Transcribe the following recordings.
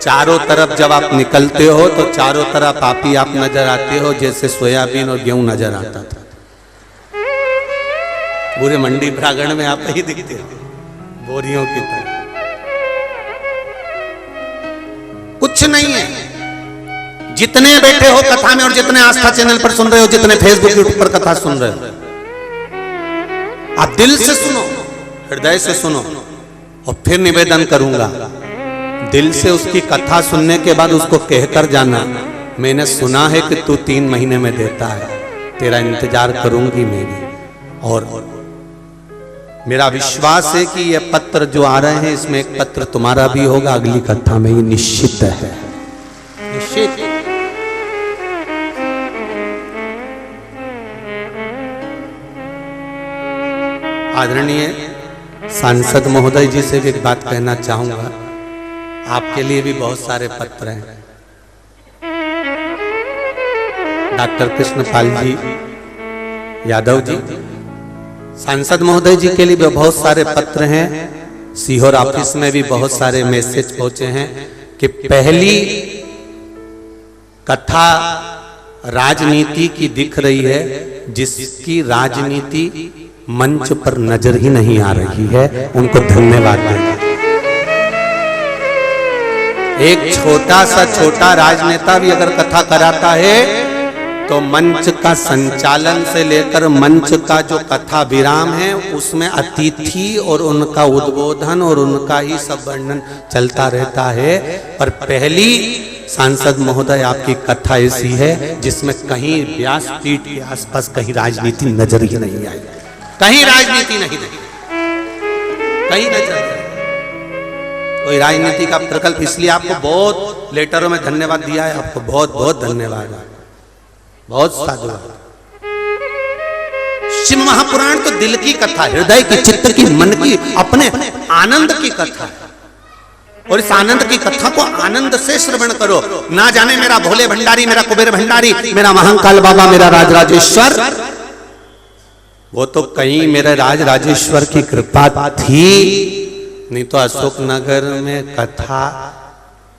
चारों तरफ जब आप निकलते हो तो चारों तरफ आप ही आप नजर आते हो, जैसे सोयाबीन और गेहूं नजर आता था। पूरे मंडी प्रांगण में आप ही दिखते हो बोरियों की तरह। कुछ नहीं है। जितने बैठे हो कथा में और जितने आस्था चैनल पर सुन रहे हो, जितने फेसबुक यूट्यूब पर कथा सुन रहे हो, आप दिल से सुनो, हृदय से सुनो। और फिर निवेदन करूंगा, दिल से उसकी कथा सुनने के बाद उसको कहकर जाना, मैंने सुना है कि तू 3 महीने में देता है, तेरा इंतजार करूंगी मैं भी। और मेरा विश्वास है कि ये पत्र जो आ रहे हैं, इसमें एक पत्र तुम्हारा भी होगा अगली कथा में, ये निश्चित है, निश्चित। आदरणीय सांसद महोदय जी से भी एक बात कहना चाहूंगा, आपके लिए भी बहुत सारे पत्र हैं। डॉक्टर कृष्णपाल जी यादव जी, सांसद महोदय जी के लिए भी बहुत सारे पत्र हैं। सीहोर ऑफिस में भी बहुत सारे मैसेज पहुंचे हैं कि पहली कथा राजनीति की दिख रही है, जिसकी राजनीति मंच पर नजर ही नहीं आ रही है, उनको धन्यवाद दें। एक छोटा राजनेता भी अगर कथा कराता है तो मंच का संचालन से लेकर मंच का जो कथा विराम है, उसमें अतिथि और उनका उद्बोधन और उनका ही सब वर्णन चलता रहता है। पर पहली सांसद महोदय आपकी कथा ऐसी है जिसमें कहीं व्यासपीठ के आसपास कहीं राजनीति नजर ही नहीं आई, कहीं राजनीति नहीं, कहीं नजर नहीं। कोई राजनीति का प्रकल्प, इसलिए आपको बहुत लेटरों में धन्यवाद दिया है, आपको बहुत बहुत धन्यवाद, बहुत साधुवाद। शिव महापुराण तो दिल की कथा, हृदय की, चित्त की, मन की, अपने आनंद की कथा है। और इस आनंद की कथा को आनंद से श्रवण करो। ना जाने मेरा भोले भंडारी, मेरा कुबेर भंडारी, मेरा महाकाल बाबा, मेरा राजराजेश्वर, वो तो कहीं मेरे राजराजेश्वर की कृपा थी, नहीं तो अशोक नगर में कथा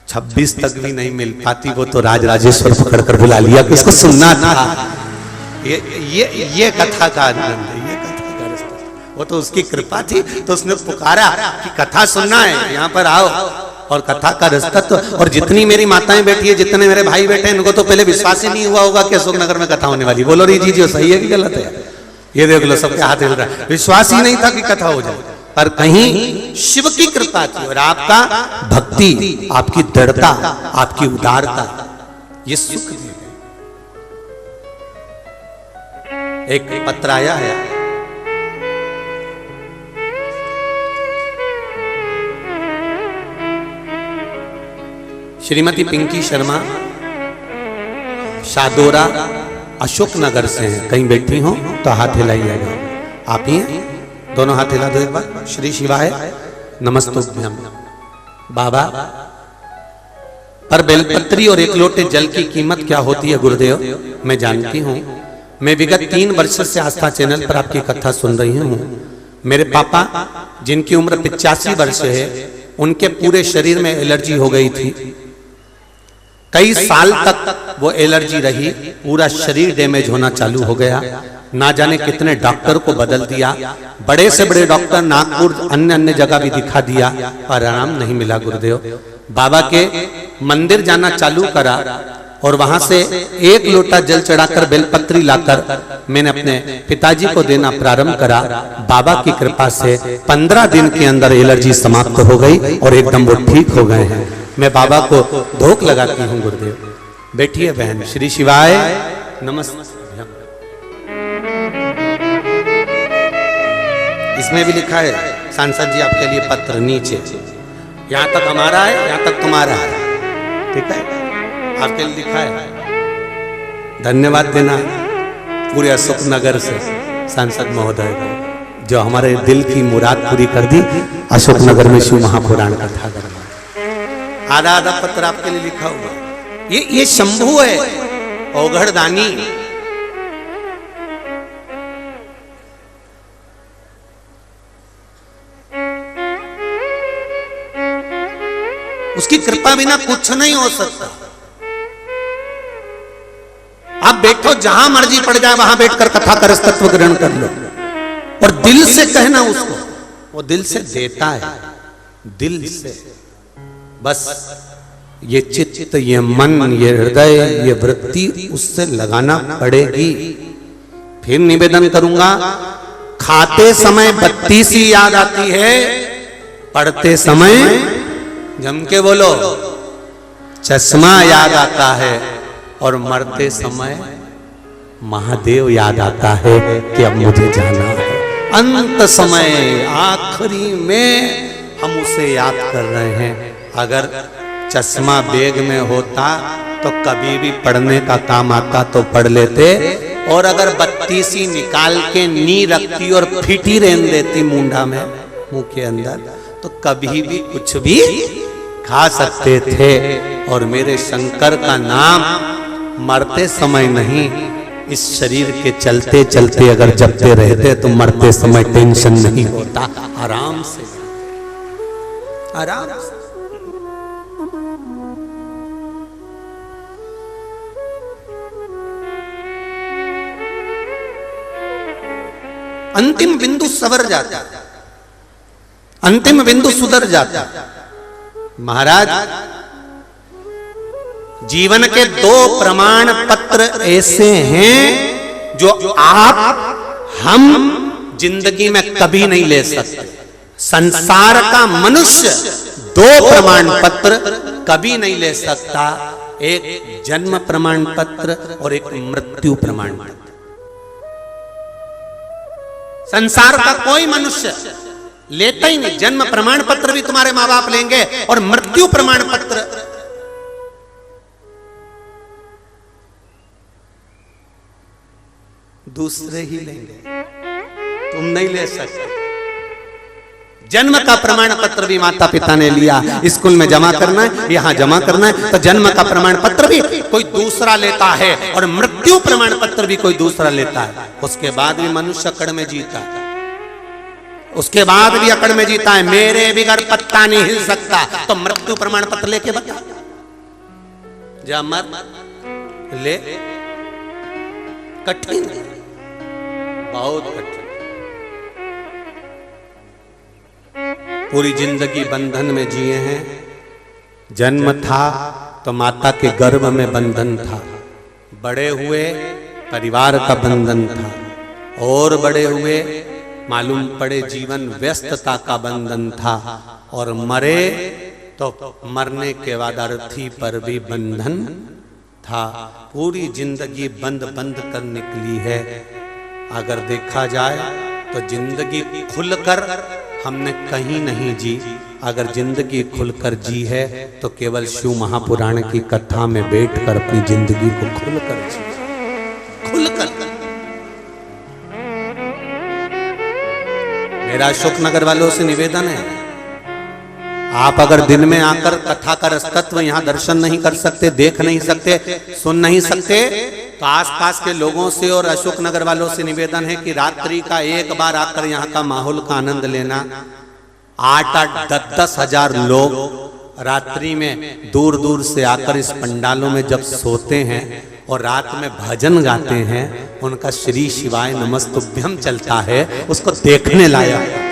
26 तक भी नहीं मिल पाती। वो तो राजराजेश्वर पकड़ कर बुला लिया कि इसको सुनना था। ये कथा का आनंद है, ये कथा का रास्ता। वो तो उसकी कृपा थी, तो उसने पुकारा कि कथा सुनना है, यहाँ पर आओ। और कथा का रास्ता तो, और जितनी मेरी माताएं बैठी है, जितने मेरे भाई बैठे हैं, इनको तो पहले विश्वास ही नहीं हुआ होगा कि अशोक नगर में कथा होने वाली। बोलो री जी, सही है कि गलत है? ये देख लो, सबके हाथ हिल रहा है। विश्वास ही नहीं था कि कथा हो जाए, पर कहीं शिव की कृपा थी। और आपका भक्ति, आपकी दृढ़ता, आपकी उदारता, ये सुख दी। एक पत्र आया है, श्रीमती पिंकी शर्मा शादोरा अशोक नगर से हैं। कहीं बैठी हो तो हाथ हिलाइएगा। आप ही हैं? दोनों हाथ हिला दो एक बार। श्री शिवाय नमस्तुभ्यम। बाबा, पर बेलपत्री और 1 लोटे जल की कीमत क्या होती है गुरुदेव? मैं जानती हूँ। मैं विगत 3 वर्ष से आस्था चैनल पर आपकी कथा सुन रही हूँ। मेरे पापा, जिनकी उम्र 85 वर्ष है, उनके पूरे शरीर में एलर्जी हो गई थी। कई साल तक वो एलर्जी रही, पूरा शरीर डैमेज होना चालू हो गया। ना जाने कितने डॉक्टर को बदल दिया, बड़े से बड़े डॉक्टर नागपुर, अन्य जगह भी दिखा दिया, पर आराम नहीं मिला गुरुदेव। बाबा के मंदिर जाना चालू करा और वहां से 1 लोटा जल चढ़ाकर बेलपत्री लाकर मैंने अपने पिताजी को देना प्रारंभ करा। बाबा की कृपा से 15 दिन के अंदर एलर्जी समाप्त हो गई और एकदम वो ठीक हो गए हैं। मैं बाबा को धोख लगाती हूँ गुरुदेव। बैठिए बहन। श्री शिवाय नमस्ते। इसमें भी लिखा है, सांसद जी आपके लिए पत्र नीचे, यहाँ तक हमारा है, यहाँ तक तुम्हारा है, ठीक है? आपके लिए लिखा है। धन्यवाद देना पूरे अशोक नगर से सांसद महोदय को, जो हमारे दिल की मुराद पूरी कर दी। अशोक नगर में शिव महापुराण कथा करना। आधा आधा पत्र आपके लिए लिखा हुआ। ये शंभु है, औघड़दानी। उसकी कृपा बिना कुछ नहीं हो सकता। आप बैठो जहां मर्जी पड़ जाए वहां बैठकर कथा कर तत्व ग्रहण कर लो और दिल से कहना उसको, वो दिल से देता है, दिल से। बस ये चित्त, ये मन, ये हृदय, ये वृत्ति उससे लगाना पड़ेगी। फिर निवेदन करूंगा, खाते समय बत्ती सी याद आती है, पढ़ते समय जम के बोलो चश्मा याद आता है, और मरते समय महादेव याद आता है कि अब मुझे जाना है। अंत समय आखिरी में हम उसे याद कर रहे हैं। अगर चश्मा बैग में होता तो कभी भी पढ़ने का काम आता तो पढ़ लेते, और अगर बत्ती सी निकाल के नी रखती और फिटी रहने देती मुंडा में, मुंह के अंदर, तो कभी भी कुछ भी खा सकते थे। और मेरे शंकर का नाम मरते समय नहीं, इस शरीर के चलते चलते अगर जपते रहते तो मरते समय टेंशन नहीं होता, आराम से, आराम से। अंतिम बिंदु सवर जाता, अंतिम बिंदु सुधर जाता। महाराज, जीवन के 2 प्रमाण पत्र ऐसे हैं जो आप हम जिंदगी में कभी नहीं ले सकते। संसार का मनुष्य 2 प्रमाण पत्र कभी नहीं ले सकता, एक जन्म प्रमाण पत्र और एक मृत्यु प्रमाण पत्र। संसार का कोई मनुष्य लेता ही नहीं। जन्म प्रमाण पत्र भी तुम्हारे मां बाप लेंगे और मृत्यु प्रमाण पत्र दूसरे ही लेंगे, तुम नहीं ले सकते। जन्म का प्रमाण पत्र भी माता पिता ने लिया, स्कूल में जमा करना है, यहां जमा करना है, तो जन्म का प्रमाण पत्र भी कोई दूसरा लेता है और मृत्यु प्रमाण पत्र भी कोई दूसरा लेता है। उसके बाद भी मनुष्य अकड़ में जीता है, उसके बाद भी अकड़ में जीता है। मेरे बिगर पत्ता नहीं हिल सकता, तो मृत्यु प्रमाण पत्र लेके बता, जा मर ले। कठिन, बहुत कठिन। पूरी जिंदगी बंधन में जिए हैं। जन्म था तो माता के गर्भ में बंधन था, बड़े हुए परिवार का बंधन था, और बड़े हुए मालूम पड़े जीवन व्यस्तता का बंधन था, और मरे तो मरने के बाद अर्थी पर भी बंधन था। पूरी जिंदगी बंद बंद कर निकली है। अगर देखा जाए तो जिंदगी खुलकर हमने कहीं नहीं जी। अगर जिंदगी खुलकर जी है तो केवल शिव महापुराण की कथा में बैठकर अपनी जिंदगी को खुलकर जी, खुलकर। मेरा अशोकनगर वालों से निवेदन है, आप अगर दिन में आकर कथा का रसतत्व यहाँ दर्शन नहीं कर सकते, देख नहीं सकते, सुन नहीं सकते, तो आसपास के लोगों से और अशोकनगर वालों से निवेदन है कि रात्रि का एक बार आकर यहाँ का माहौल का आनंद लेना। 8-8, 10-10 हजार लोग रात्रि में दूर दूर से आकर इस पंडालों में जब सोते हैं और रात में भजन गाते हैं, उनका श्री शिवाय नमस्तुभ्यम चलता है, उसको देखने लायक।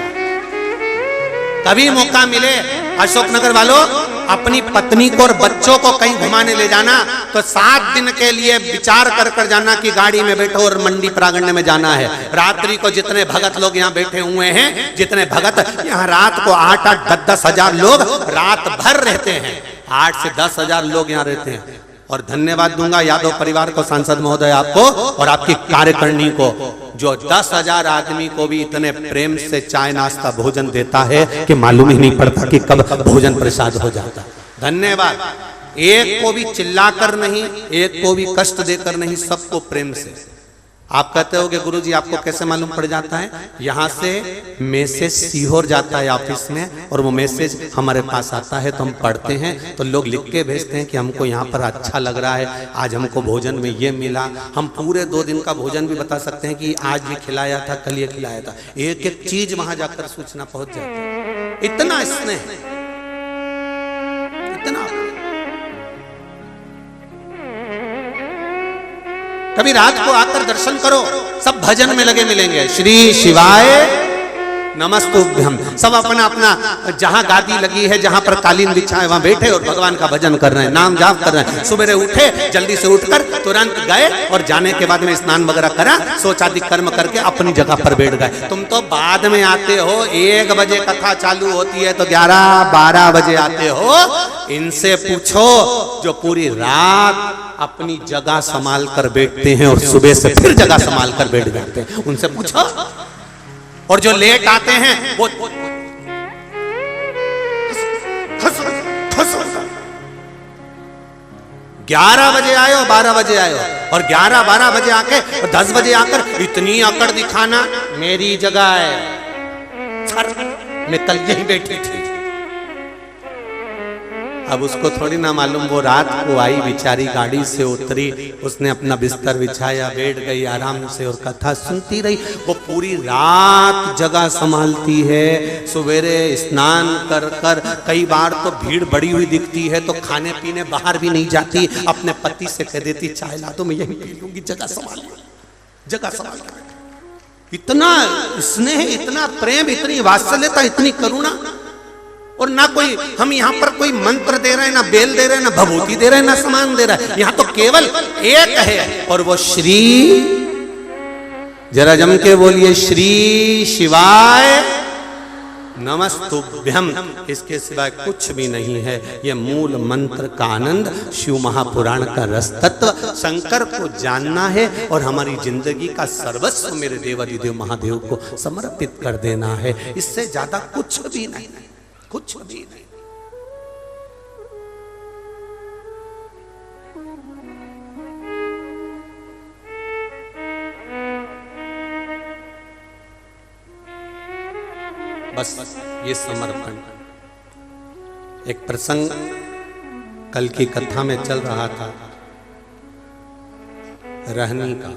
कभी मौका मिले अशोकनगर वालों, अपनी पत्नी को और बच्चों को कहीं घुमाने ले जाना तो 7 दिन के लिए विचार कर कर जाना कि गाड़ी में बैठो और मंडी प्रांगण में जाना है। रात्रि को जितने भगत लोग यहाँ बैठे हुए हैं, जितने भगत यहाँ रात को 8-8, 10-10 हजार लोग रात भर रहते हैं, 8 से 10 हजार लोग यहाँ रहते हैं। और धन्यवाद दूंगा यादव परिवार को, सांसद महोदय आपको और आपकी कार्यकारिणी को, जो 10,000 आदमी को भी इतने प्रेम से चाय नाश्ता भोजन देता है कि मालूम ही नहीं पड़ता कि कब भोजन प्रसाद हो जाता। धन्यवाद। एक को भी चिल्लाकर नहीं, एक को भी कष्ट देकर नहीं, सबको प्रेम से। आप कहते होगे गुरुजी आपको कैसे मालूम पड़ जाता है? यहाँ से मैसेज सीहोर जाता है ऑफिस में, और वो मैसेज हमारे पास आता है तो हम पढ़ते हैं, तो लोग लिख के भेजते हैं कि हमको यहाँ पर अच्छा लग रहा है, आज हमको भोजन में ये मिला। हम पूरे 2 दिन का भोजन भी बता सकते हैं कि आज ये खिलाया था, कल ये खिलाया था। एक एक चीज वहां जाकर सूचना पहुंच जाती है। इतना स्नेह, कभी रात को आकर दर्शन करो, सब भजन में लगे मिलेंगे। श्री शिवाय नमस्तुभ्यम। सब अपना अपना जहां गादी लगी है, जहां पर कालीन बिछा है, वहां बैठे और भगवान का भजन कर रहे हैं, नाम जाप कर रहे हैं। सुबह उठे, जल्दी से उठकर तुरंत गए और जाने के बाद में स्नान वगैरह करा, शौचादि कर्म करके अपनी जगह पर बैठ गए। तुम तो बाद में आते हो, 1 बजे कथा चालू होती है तो 11-12 बजे आते हो। इनसे पूछो जो पूरी रात अपनी जगह संभाल कर बैठते हैं और सुबह से फिर जगह संभाल कर बैठ जाते हैं, उनसे पूछो। और जो लेट आते हैं वो 11 बजे आए हो, 12 बजे आए हो, और 11-12 बजे आके 10 बजे आकर इतनी अकड़ दिखाना, मेरी जगह है, सर मैं कल यहीं बैठी थी। अब उसको थोड़ी ना मालूम, वो रात को आई बेचारी, गाड़ी से उतरी, उसने अपना बिस्तर बिछाया, बैठ गई आराम से और कथा सुनती रही। वो पूरी रात जगह संभालती है, सवेरे स्नान कर कर, कई बार तो भीड़ बड़ी हुई दिखती है तो खाने पीने बाहर भी नहीं जाती, अपने पति से कह देती चाय ला दो, मैं यहीं पी लूंगी, जगह संभाल, जगह संभाल। इतना स्नेह, इतना प्रेम, इतनी वात्सल्यता, इतनी करुणा। और ना कोई हम यहाँ पर कोई मंत्र दे रहे हैं, ना बेल दे रहे हैं, ना भभूति दे रहे हैं, ना सामान दे रहा है, यहाँ तो केवल एक है और वो श्री, जरा जम के बोलिए, श्री शिवाय नमस्तुभ्यम। इसके सिवाय कुछ भी नहीं है। ये मूल मंत्र का आनंद, शिव महापुराण का रस तत्व, शंकर को जानना है और हमारी जिंदगी का सर्वस्व मेरे देवादिदेव महादेव को समर्पित कर देना है। इससे ज्यादा कुछ भी नहीं, कुछ भी नहीं। बस ये समर्पण। एक प्रसंग कल की कथा में चल रहा था, रहनी का।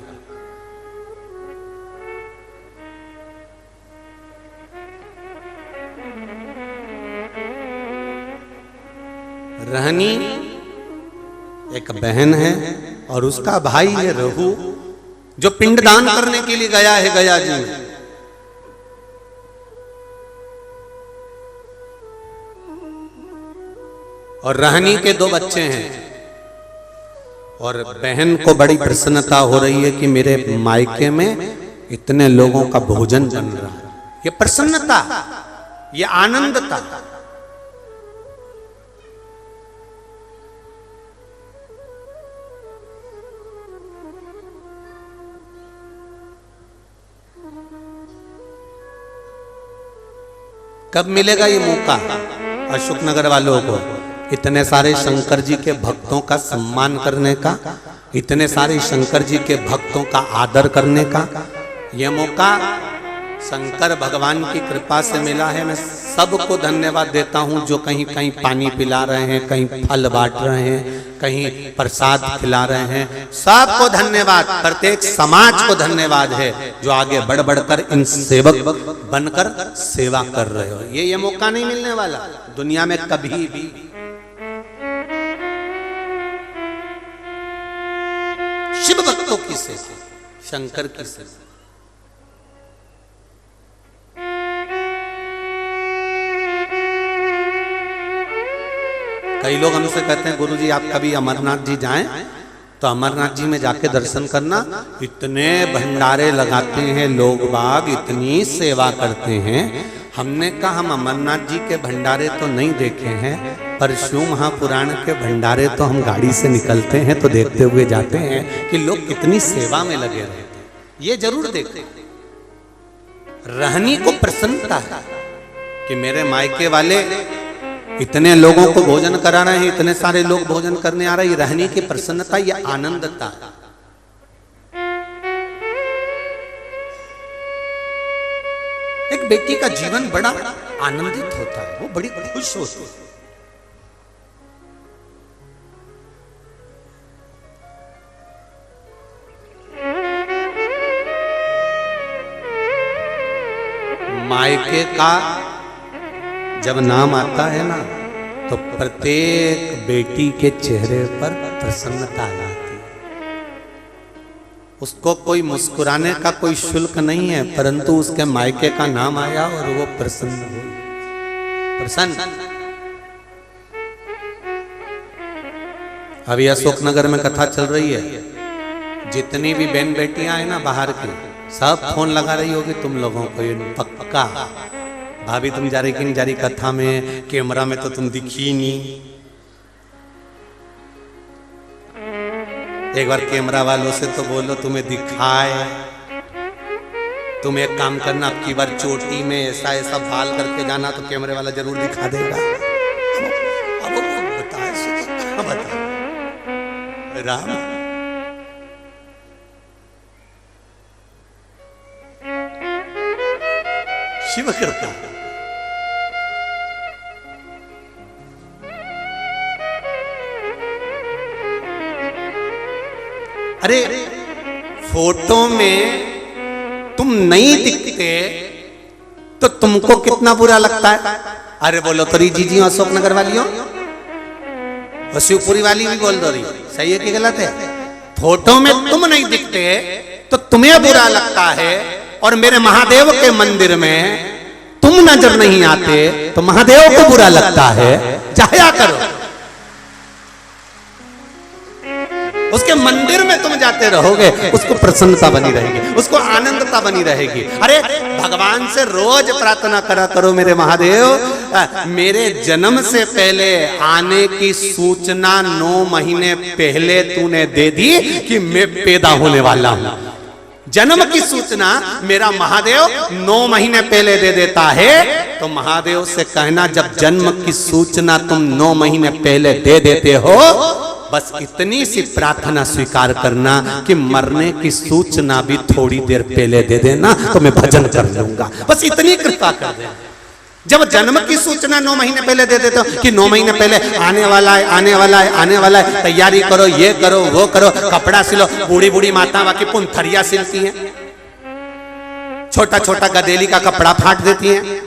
रहनी एक बहन है और उसका भाई है रहू, जो पिंडदान करने के लिए गया है गया जी में। और रहनी के 2 बच्चे हैं और बहन को बड़ी प्रसन्नता हो रही है कि मेरे मायके में इतने लोगों का भोजन बन रहा है। ये प्रसन्नता, ये आनंदता। कब मिलेगा ये मौका अशोकनगर वालों को, इतने सारे शंकर जी के भक्तों का सम्मान करने का, इतने सारे शंकर जी के भक्तों का आदर करने का? ये मौका शंकर भगवान की कृपा से मिला है। मैं सबको धन्यवाद देता हूँ जो कहीं कहीं पानी पिला रहे हैं, कहीं फल बांट रहे हैं, कहीं प्रसाद खिला रहे हैं। सबको धन्यवाद, प्रत्येक समाज को धन्यवाद है जो आगे बढ़ बढ़कर इन सेवक बनकर सेवा कर रहे हो। ये मौका नहीं मिलने वाला दुनिया में कभी भी। शिव भक्तों की सेवा, शंकर की सेवा। कई लोग हमसे कहते हैं गुरुजी आप कभी अमरनाथ जी जाएं तो अमरनाथ जी में जाके दर्शन करना, इतने भंडारे लगाते हैं लोग बाग, इतनी सेवा करते हैं। हमने कहा हम अमरनाथ जी के भंडारे तो नहीं देखे हैं, पर शिव महापुराण के भंडारे तो हम गाड़ी से निकलते हैं तो देखते हुए जाते हैं कि लोग कितनी सेवा में लगे रहते हैं। ये जरूर देखते। रहनी को प्रसन्नता है कि मेरे मायके वाले इतने लोगों को भोजन करा रहे हैं, इतने सारे लोग भोजन करने आ रहे हैं। रहने की प्रसन्नता, ये आनंदता। एक बेटी का जीवन बड़ा आनंदित होता है, वो बड़ी खुश होती है। मायके का जब नाम आता है ना तो प्रत्येक बेटी के चेहरे पर प्रसन्नता आती है। उसको कोई मुस्कुराने का कोई शुल्क नहीं है, परंतु उसके मायके का नाम आया और वो प्रसन्न हो। प्रसन्न। अभी अशोकनगर में कथा चल रही है, जितनी भी बहन बेटियां हैं ना बाहर की, सब फोन लगा रही होगी तुम लोगों को, ये पक्का। भाभी तुम जा रही कि नहीं जा रही कथा में, कैमरा में तो तुम दिखी नहीं। एक बार कैमरा वालों से तो बोलो तुम्हें दिखाए। तुम एक काम करना, अब की बार चोटी में ऐसा ऐसा बाल करके जाना तो कैमरे वाला जरूर दिखा देगा। अब वो बताए राम शिव कृपा। अरे फोटो में तुम नहीं दिखते तो तुमको कितना बुरा लगता है। अरे बोलो तो री जीजी अशोकनगर वाली हो और शिवपुरी वाली भी बोल दो रही, सही है कि गलत है? फोटो में तुम नहीं दिखते तो तुम्हें बुरा लगता है, और मेरे महादेव के मंदिर में तुम नजर नहीं आते तो महादेव को बुरा लगता है। जाया करो, उसके मंदिर में तुम जाते रहोगे, उसको प्रसन्नता बनी रहेगी, उसको आनंदता बनी रहेगी। अरे भगवान से रोज प्रार्थना करा करो, मेरे महादेव मेरे जन्म से पहले आने की सूचना 9 महीने पहले तूने दे दी कि मैं पैदा होने वाला हूं। जन्म की सूचना मेरा महादेव 9 महीने पहले दे देता है, तो महादेव से कहना जब जन्म की सूचना तुम 9 महीने पहले दे देते हो, बस इतनी सी प्रार्थना स्वीकार करना कि मरने की सूचना भी थोड़ी देर पहले दे देना तो मैं भजन कर लूंगा। बस इतनी कृपा कर दे। जब जन्म की सूचना 9 महीने पहले दे देते हो कि 9 महीने पहले आने वाला है, आने वाला है, आने वाला है, तैयारी करो, ये करो, वो करो, कपड़ा सिलो। बूढ़ी बूढ़ी माता बाकी पुंथरिया सिलती हैं, छोटा छोटा गदेली का कपड़ा फाट देती हैं,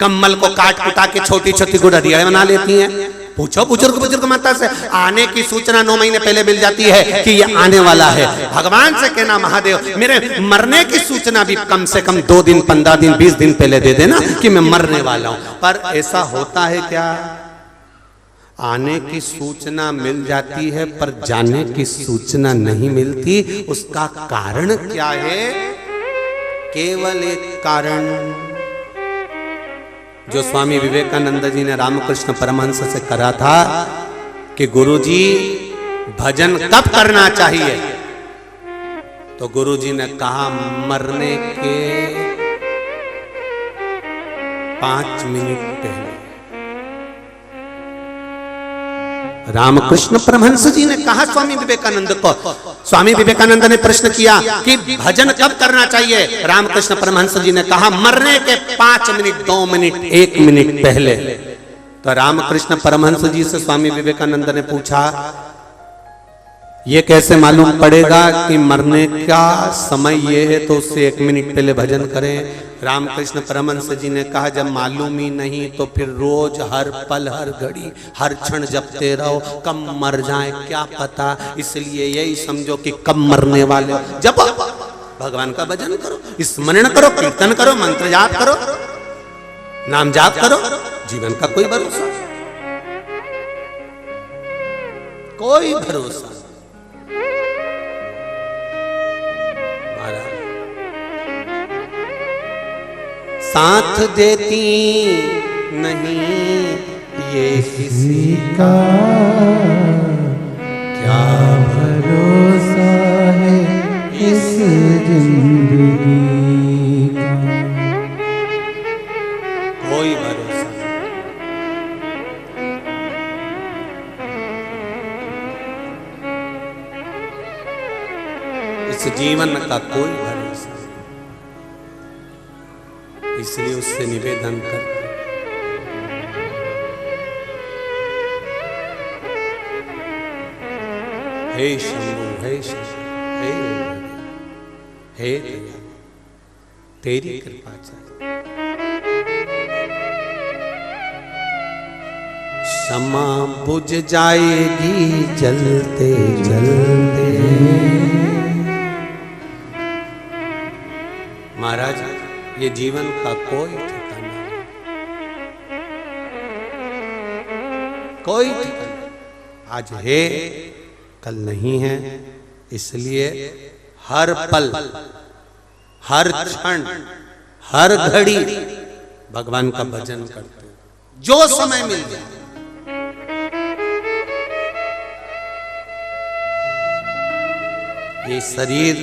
कम्मल को काट कुटा के छोटी छोटी गुड़िया बना लेती हैं। पूछो बुजुर्ग माता से, आने की सूचना 9 महीने पहले मिल जाती है कि ये आने वाला है। भगवान से कहना महादेव मेरे मरने की सूचना भी कम से कम 2 दिन, 15 दिन, 20 दिन पहले दे देना कि मैं मरने वाला हूं। पर ऐसा होता है क्या? आने की सूचना मिल जाती है पर जाने की सूचना नहीं मिलती। उसका कारण क्या है? केवल एक कारण जो स्वामी विवेकानंद जी ने रामकृष्ण परमहंस से करा था कि गुरुजी भजन कब करना चाहिए, तो गुरुजी ने कहा मरने के 5 मिनट पहले। रामकृष्ण परमहंस जी ने कहा स्वामी विवेकानंद को। स्वामी विवेकानंद ने प्रश्न किया कि भजन कब करना चाहिए, रामकृष्ण परमहंस जी ने कहा मरने के 5 मिनट, 2 मिनट, 1 मिनट पहले। तो रामकृष्ण परमहंस जी से स्वामी विवेकानंद ने पूछा ये कैसे मालूम पड़ेगा कि मरने का समय ये है तो उससे 1 मिनट पहले भजन करें? रामकृष्ण परमहंस जी ने कहा जब मालूम ही नहीं तो फिर रोज हर पल, हर घड़ी, हर क्षण जपते रहो, कब मर जाए क्या पता। इसलिए यही समझो कि कब मरने वाले हो, जप भगवान का भजन करो, स्मरण करो, कीर्तन करो, मंत्र जाप करो, नाम जाप करो। जीवन का कोई भरोसा, कोई भरोसा। साथ देती नहीं ये किसी का, क्या भरोसा है इस जिंदगी का। कोई भरोसा इस जीवन का कोई भरोसा। इसलिए उससे निवेदन करते हे शंभु, हे शंभु, हे तेरी कृपा चाहिए। क्षमा बुझ जाएगी जलते जलते, महाराज ये जीवन का कोई ठिकाना नहीं, कोई ठिकाना। आज है कल नहीं है, इसलिए हर पल, हर क्षण, हर घड़ी भगवान का भजन करते, जो समय मिल जाए। ये शरीर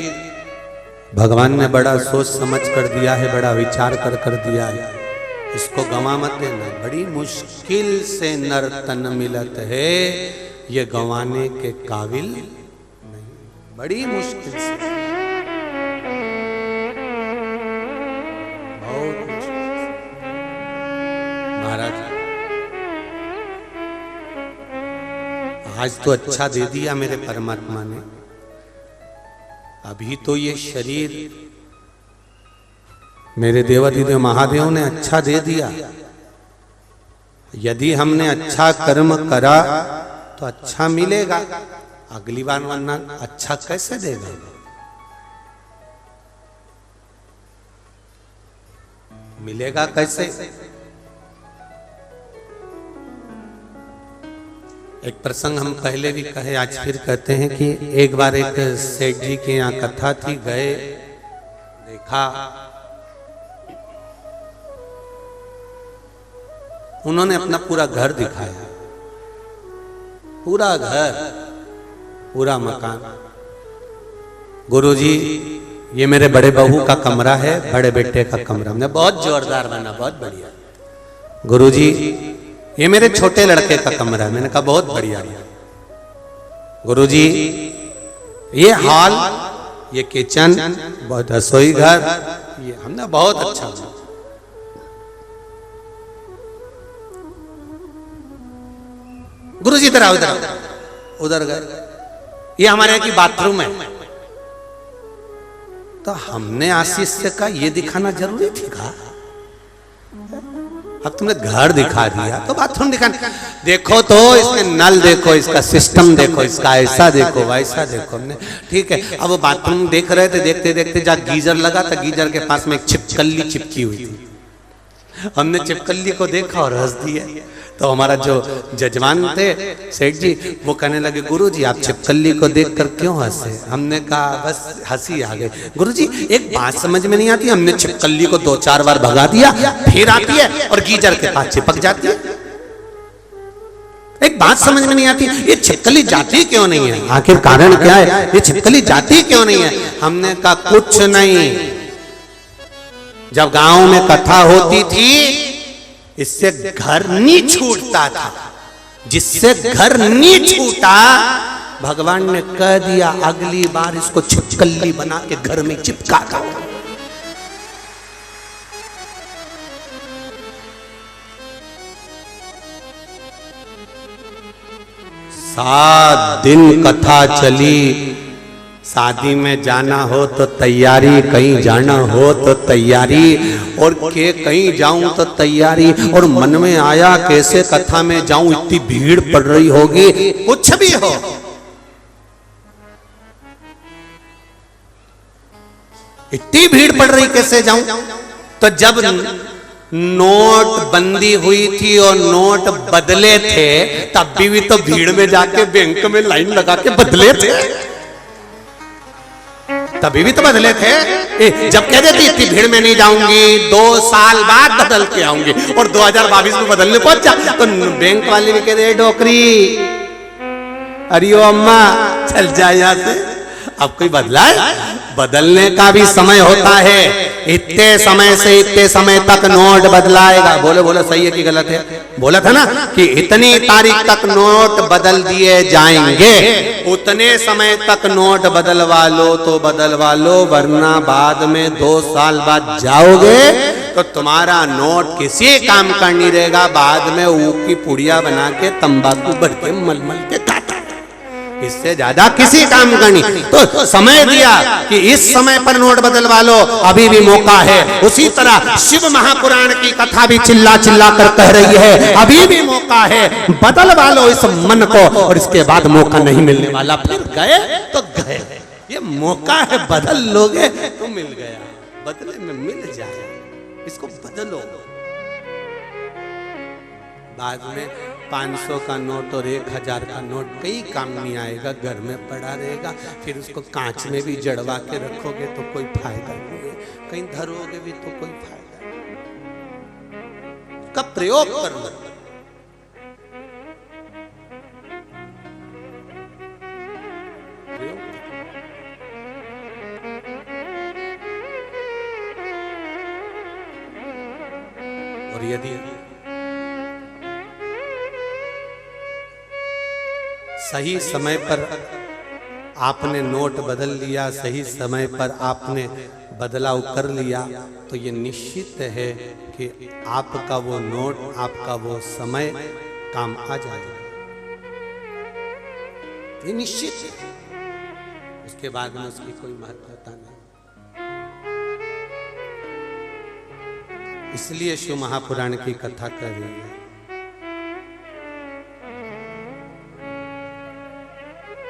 भगवान ने बड़ा सोच समझ कर दिया है, बड़ा विचार कर दिया है, इसको गंवा मत देना। बड़ी मुश्किल से नर तन मिलत है, ये गंवाने के काबिल नहीं, बड़ी मुश्किल से, बहुत मुश्किल से। महाराज आज तो अच्छा दे दिया मेरे परमात्मा ने, अभी तो ये शरीर मेरे देवाधिदेव महादेव ने अच्छा दे दिया। यदि हमने अच्छा कर्म करा तो अच्छा मिलेगा, अगली बार वरना अच्छा कैसे देगा? मिलेगा कैसे? एक प्रसंग हम पहले भी कहे, आज फिर कहते हैं कि एक बार एक सेठ जी के यहाँ कथा थी, गए, देखा, उन्होंने अपना पूरा घर दिखाया, पूरा घर, पूरा मकान। गुरुजी ये मेरे बड़े बहू का कमरा है, बड़े बेटे का कमरा, हमने बहुत जोरदार बना, बहुत बढ़िया। गुरुजी ये मेरे छोटे लड़के का कमरा है, मैंने कहा बहुत बढ़िया। गुरुजी ये हॉल, ये किचन, बहुत रसोई घर, ये हमने बहुत अच्छा। गुरुजी इधर आओ, उधर गए, ये हमारे यहाँ की बाथरूम है। तो हमने आशीष से कहा ये दिखाना जरूरी थी का? अब तुमने घर दिखा दिया तो बाथरूम दिखाना, देखो तो इसमें नल देखो, इसका सिस्टम देखो, इसका ऐसा देखो, वैसा देखो। हमने ठीक है, अब वो बाथरूम देख रहे थे, देखते देखते जहाँ गीजर लगा था, गीजर के पास में एक छिपकली चिपकी हुई थी। हमने छिपकली को देखा और हंस दिया। तो हमारा जो जजमान थे सेठ जी, वो कहने लगे गुरुजी आप छिपकली को देखकर क्यों हंसे? हमने कहा बस हंसी आ गई। गुरुजी एक बात समझ में नहीं आती, हमने छिपकली को 2-4 बार भगा दिया, फिर आती है और गीजर के पास चिपक जाती है। एक बात समझ में नहीं आती, ये छिपकली जाती क्यों नहीं है? आखिर कारण क्या है? ये छिपकली जाती क्यों नहीं है? हमने कहा कुछ नहीं, जब गांव में कथा होती थी इससे घर नहीं छूटता था, जिससे घर नहीं छूटा भगवान ने कह दिया अगली बार इसको छिपकली बना के घर में चिपका कर। 7 दिन कथा चली, शादी में जाना हो तो तैयारी, कहीं जाना हो तो तैयारी, और के कहीं जाऊं तो तैयारी। और मन में आया कैसे कथा में जाऊं, इतनी भीड़ पड़ रही होगी, कुछ भी हो, इतनी भीड़ पड़ रही कैसे जाऊं? तो जब नोट बंदी हुई थी और नोट बदले थे, तब भी तो भीड़ में जाके बैंक में लाइन लगा के बदले थे, तभी भी तो बदले थे। जब कह देती इतनी भीड़ में नहीं जाऊंगी, 2 साल बाद बदल के आऊंगी, और 2022 में बदलने पहुंच जा, तो बैंक वाले भी कह रहे डोकरी, अरे ओ अम्मा चल जाए यहां से। अब कोई बदला है? बदलने का भी समय होता है, इतने समय से इतने समय तक नोट बदलाएगा। बोलो बोलो सही है कि गलत है? बोला था ना कि इतनी तारीख तक नोट बदल दिए जाएंगे, उतने समय तक नोट बदलवा लो तो बदलवा लो, वरना बाद में 2 साल बाद जाओगे तो तुम्हारा नोट किसी काम का नहीं रहेगा। बाद में ऊख की पुड़िया बना के तंबाकू भर के मलमल के खाता, इससे ज्यादा किसी काम का नहीं। तो समय दिया कि इस समय पर नोट बदलवा लो, अभी भी मौका है। उसी तरह शिव महापुराण की कथा भी चिल्ला चिल्ला कर कह रही है, अभी भी मौका है, बदलवा लो इस मन को, और इसके बाद मौका नहीं मिलने वाला। फिर गए तो गए, ये मौका है, बदल लोगे तो मिल गया। बदले में मिल जाए, इसको बदलो। बाद में 500 का नोट और 1000 का नोट कई काम नहीं आएगा, घर में पड़ा रहेगा। फिर उसको कांच में भी जड़वा के रखोगे तो कोई फायदा नहीं है, कहीं धरोगे भी तो कोई फायदा नहीं। का प्रयोग कर लो। और यदि सही समय पर आपने नोट बदल लिया, सही समय पर आपने बदलाव कर लिया, तो ये निश्चित है कि आपका वो नोट, आपका वो समय काम आ जाएगा, ये निश्चित है। उसके बाद में उसकी कोई महत्वता नहीं। इसलिए शिव महापुराण की कथा कर रही है।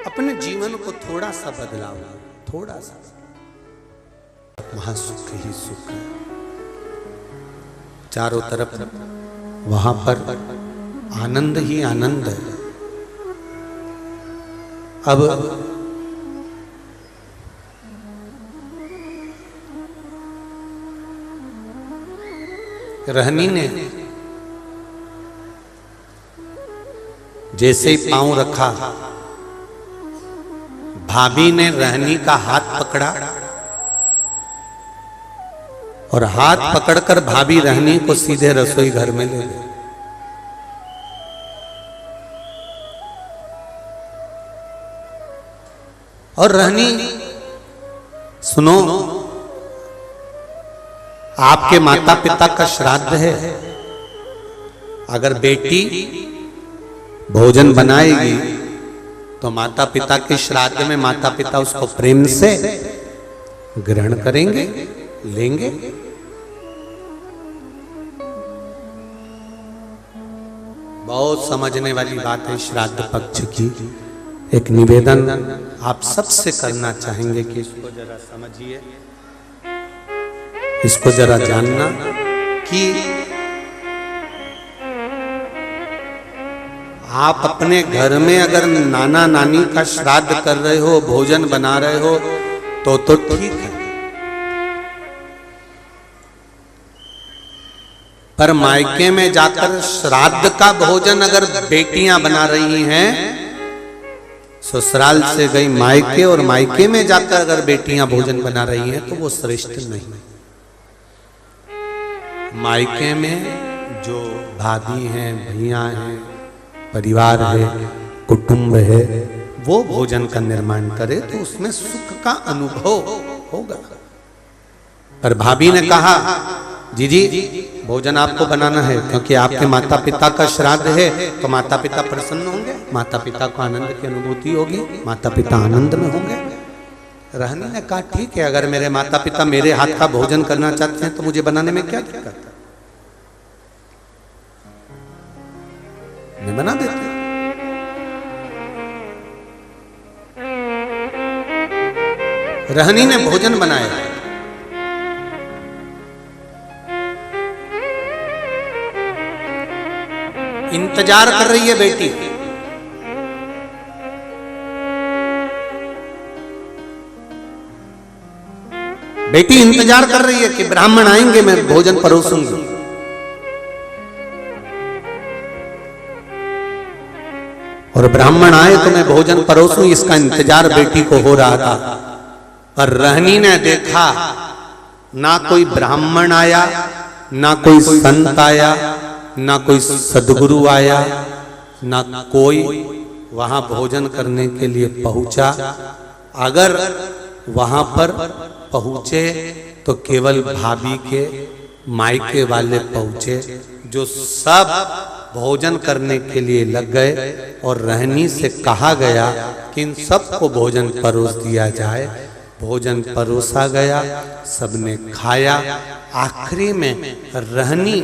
अपने जीवन को थोड़ा सा बदलाव, थोड़ा सा, महासुख ही सुख है। चारों तरफ वहां पर आनंद ही आनंद है। अब रहनी ने जैसे ही पांव रखा, भाभी ने रहनी का हाथ पकड़ा और हाथ पकड़कर भाभी रहनी को सीधे रसोई घर में ले गई। और रहनी, सुनो, आपके माता पिता का श्राद्ध है, अगर बेटी भोजन बनाएगी तो माता पिता के श्राद्ध में माता पिता उसको प्रेम से ग्रहण करेंगे, लेंगे। बहुत समझने वाली बात है श्राद्ध पक्ष की। एक निवेदन आप सबसे करना चाहेंगे कि इसको जरा समझिए, इसको जरा जानना कि आप अपने घर में अगर नाना नानी का श्राद्ध कर रहे हो, भोजन बना रहे हो तो ठीक है, पर मायके में जाकर श्राद्ध का भोजन अगर बेटियां बना रही हैं, ससुराल से गई मायके और मायके में जाकर अगर बेटियां भोजन बना रही हैं तो वो श्रेष्ठ नहीं। मायके में जो भाभी हैं, भैया हैं, परिवार है, कुटुंब है, वो भोजन का निर्माण करे तो उसमें सुख का अनुभव होगा। पर भाभी ने कहा, जी भोजन आपको बनाना है क्योंकि आपके माता पिता का श्राद्ध है, तो माता पिता प्रसन्न होंगे, माता पिता को आनंद की अनुभूति होगी, माता पिता आनंद में होंगे। रहनी ने कहा ठीक है, अगर मेरे माता पिता मेरे हाथ का भोजन करना चाहते हैं तो मुझे बनाने में क्या दिक्कत है, मैं बना देती हूं। रहनी ने भोजन बनाया। इंतजार कर रही है बेटी, बेटी इंतजार कर रही है कि ब्राह्मण आएंगे, मैं भोजन परोसूंगी। और ब्राह्मण आए तो मैं भोजन परोसूं, इसका इंतजार बेटी को हो रहा था। पर रहनी ने देखा ना कोई ब्राह्मण आया, ना कोई संत आया, ना कोई सदगुरु आया, ना कोई वहां भोजन करने के लिए पहुंचा। अगर वहां पर पहुंचे तो केवल भाभी के मायके वाले पहुंचे, जो सब भोजन करने के लिए लग गए। और रहनी से कहा गया कि इन सबको भोजन परोस दिया जाए। भोजन परोसा गया, सबने खाया। आखिरी में रहनी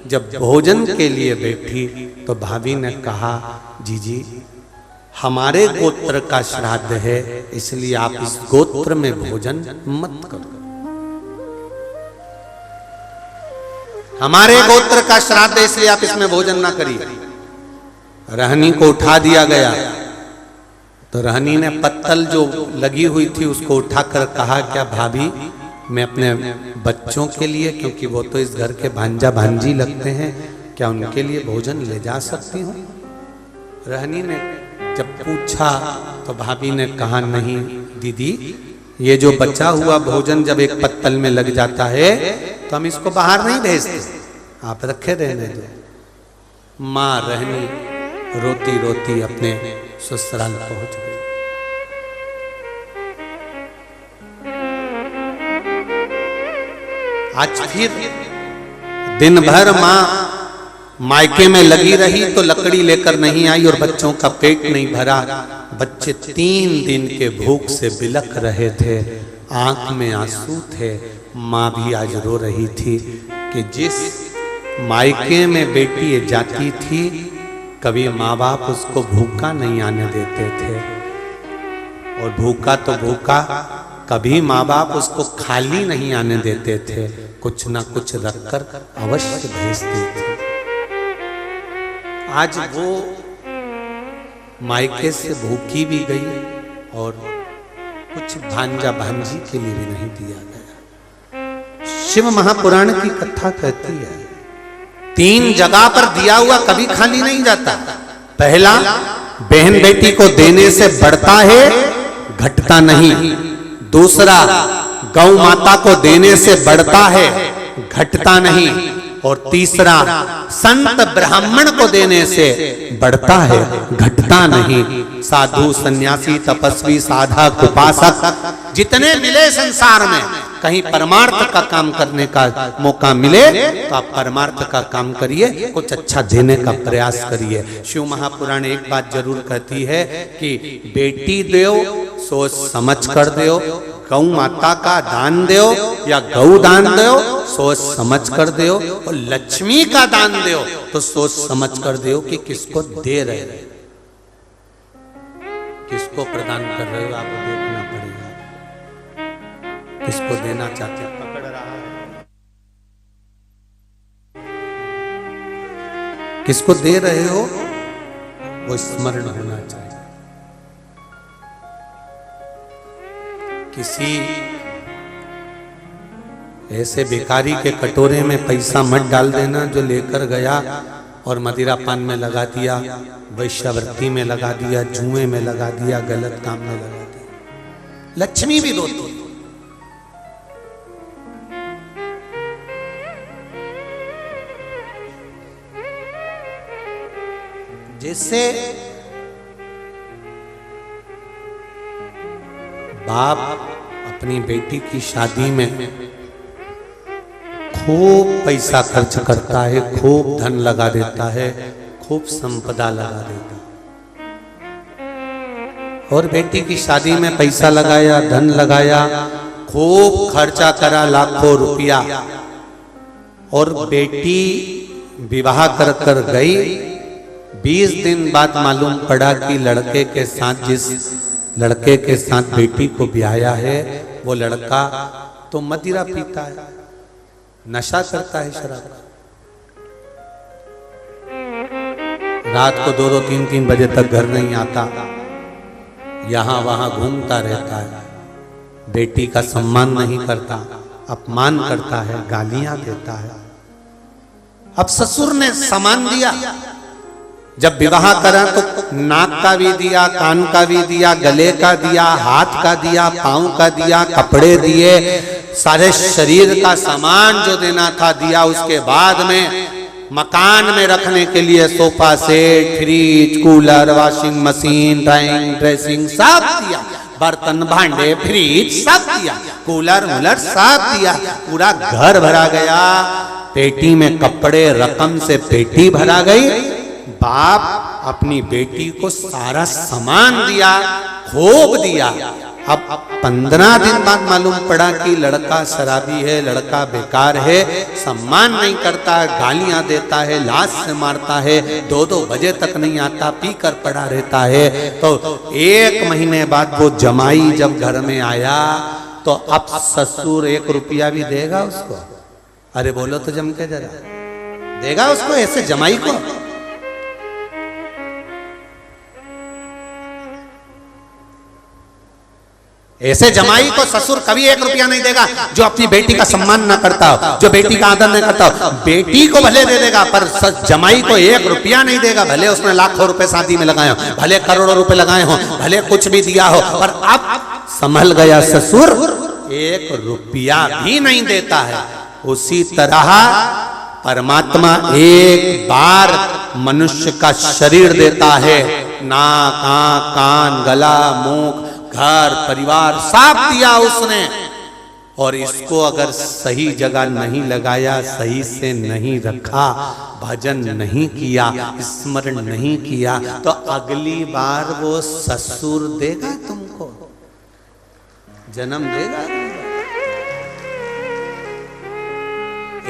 जब भोजन के लिए बैठी तो भाभी ने कहा, जी हमारे गोत्र का श्राद्ध है, इसलिए आप इस गोत्र में भोजन मत करो। हमारे गोत्र का श्राद्ध है इसलिए आप इसमें भोजन ना करिए। रहनी को उठा दिया गया तो रहनी ने पत्तल जो लगी हुई थी उसको उठाकर कहा, क्या भाभी मैं अपने बच्चों के लिए, क्योंकि वो तो इस घर के भांजा भांजी लगते हैं, क्या उनके लिए भोजन ले जा सकती हूँ? रहनी ने जब पूछा तो भाभी ने कहा, नहीं दीदी, ये जो बचा हुआ भोजन जब एक पत्तल में लग जाता है तो हम इसको बाहर नहीं भेजते, आप रखे रहने दो। माँ रहनी रोती रोती अपने ससुराल पहुंच गई। आज फिर दिन भर माँ मायके में लगी रही तो लकड़ी लेकर नहीं आई और बच्चों का पेट नहीं भरा। बच्चे 3 दिन के भूख से बिलख रहे थे, आंख में आंसू थे। माँ भी आज रो रही थी कि जिस मायके में बेटी जाती थी कभी माँ बाप उसको भूखा नहीं आने देते थे, और भूखा तो भूखा, कभी माँ बाप उसको खाली नहीं आने देते थे, कुछ ना कुछ रखकर अवश्य भेजते थे। आज वो मायके से भूखी भी गई और कुछ भांजा भांजी के लिए भी नहीं दिया गया। शिव महापुराण की कथा कहती है 3 जगह पर दिया हुआ कभी खाली नहीं जाता। पहला, बहन बेटी को देने से बढ़ता है, घटता नहीं। दूसरा, गौ माता को देने से बढ़ता है, घटता नहीं। और तीसरा, संत ब्राह्मण को देने से बढ़ता है, घटता नहीं। साधु सन्यासी तपस्वी साधक उपासक जितने मिले संसार में, कहीं परमार्थ का काम करने का मौका मिले तो आप परमार्थ का काम करिए, कुछ अच्छा देने का प्रयास करिए। शिव महापुराण एक बात जरूर कहती है कि बेटी दो सोच समझ कर दो, गौ माता का दान दो या गौ दान दो सोच समझ कर दो, और लक्ष्मी का दान दो तो सोच समझ कर दो कि किसको दे रहे हो, किसको प्रदान कर रहे हो, आपको देखना पड़ेगा। किसको देना चाहते हैं, पकड़ रहा है, किसको दे रहे हो वो स्मरण होना चाहिए। किसी ऐसे भिखारी के कटोरे में पैसा मत डाल देना जो लेकर गया और मदिरा पान में लगा दिया, वैश्यावृत्ति में लगा दिया, जुए में लगा दिया, गलत काम में लगा दिया। लक्ष्मी भी रोती है। जैसे बाप अपनी बेटी की शादी में खूब पैसा खर्च करता है, खूब धन लगा देता है, खूब संपदा लगा देता है। और बेटी की शादी में पैसा लगाया, धन लगाया, खूब खर्चा करा, लाखों रुपया, और बेटी विवाह कर कर गई। 20 दिन बाद मालूम पड़ा कि लड़के के साथ जिस लड़के के साथ बेटी को ब्याया है वो लड़का तो मदिरा पीता है, नशा करता है, शराब। रात को 2-2, 3-3 बजे तक घर नहीं आता, यहां वहां घूमता रहता है, बेटी का सम्मान नहीं करता, अपमान करता है, गालियां देता है। अब ससुर ने सामान दिया, जब विवाह करा तो नाक का भी दिया, कान का भी दिया, गले का दिया, हाथ का दिया, पांव का दिया, कपड़े दिए, सारे शरीर का सामान जो देना था दिया। उसके बाद में मकान में रखने के लिए sofa set, fridge, cooler, washing machine, dressing सब दिया, बर्तन भांडे, फ्रिज सब दिया, कूलर वूलर सब दिया, पूरा घर भरा गया। पेटी में कपड़े, रकम से पेटी भरा गई। बाप अपनी बेटी को सारा सामान दिया, खूब दिया। अब 15 दिन बाद मालूम पड़ा कि लड़का शराबी है, लड़का बेकार है, सम्मान नहीं करता, गालियां देता है, लाश से मारता है, 2-2 बजे तक नहीं आता, पी कर पड़ा रहता है। तो 1 महीने बाद वो जमाई जब घर में आया तो अब ससुर 1 रुपया भी देगा उसको? अरे बोलो तो जम के जरा, देगा उसको ऐसे जमाई को? ऐसे जमाई को ससुर कभी 1 रुपया नहीं देगा जो अपनी बेटी का सम्मान ना करता हो, जो बेटी का आदर नहीं करता हो। बेटी को भले दे देगा पर जमाई को 1 रुपया नहीं देगा, भले उसने लाखों रुपए शादी में लगाए हो, भले करोड़ों रुपए लगाए हो, भले कुछ भी दिया हो, पर अब संभल गया ससुर 1 रुपया भी नहीं देता है। उसी तरह परमात्मा एक बार मनुष्य का शरीर देता है, नाक, आंख, कान, गला, मुख, घर, परिवार सब दिया उसने, और इसको अगर सही जगह नहीं लगाया, सही से नहीं रखा, भजन नहीं किया, स्मरण नहीं किया, तो अगली बार वो ससुर देगा तुमको, जन्म देगा।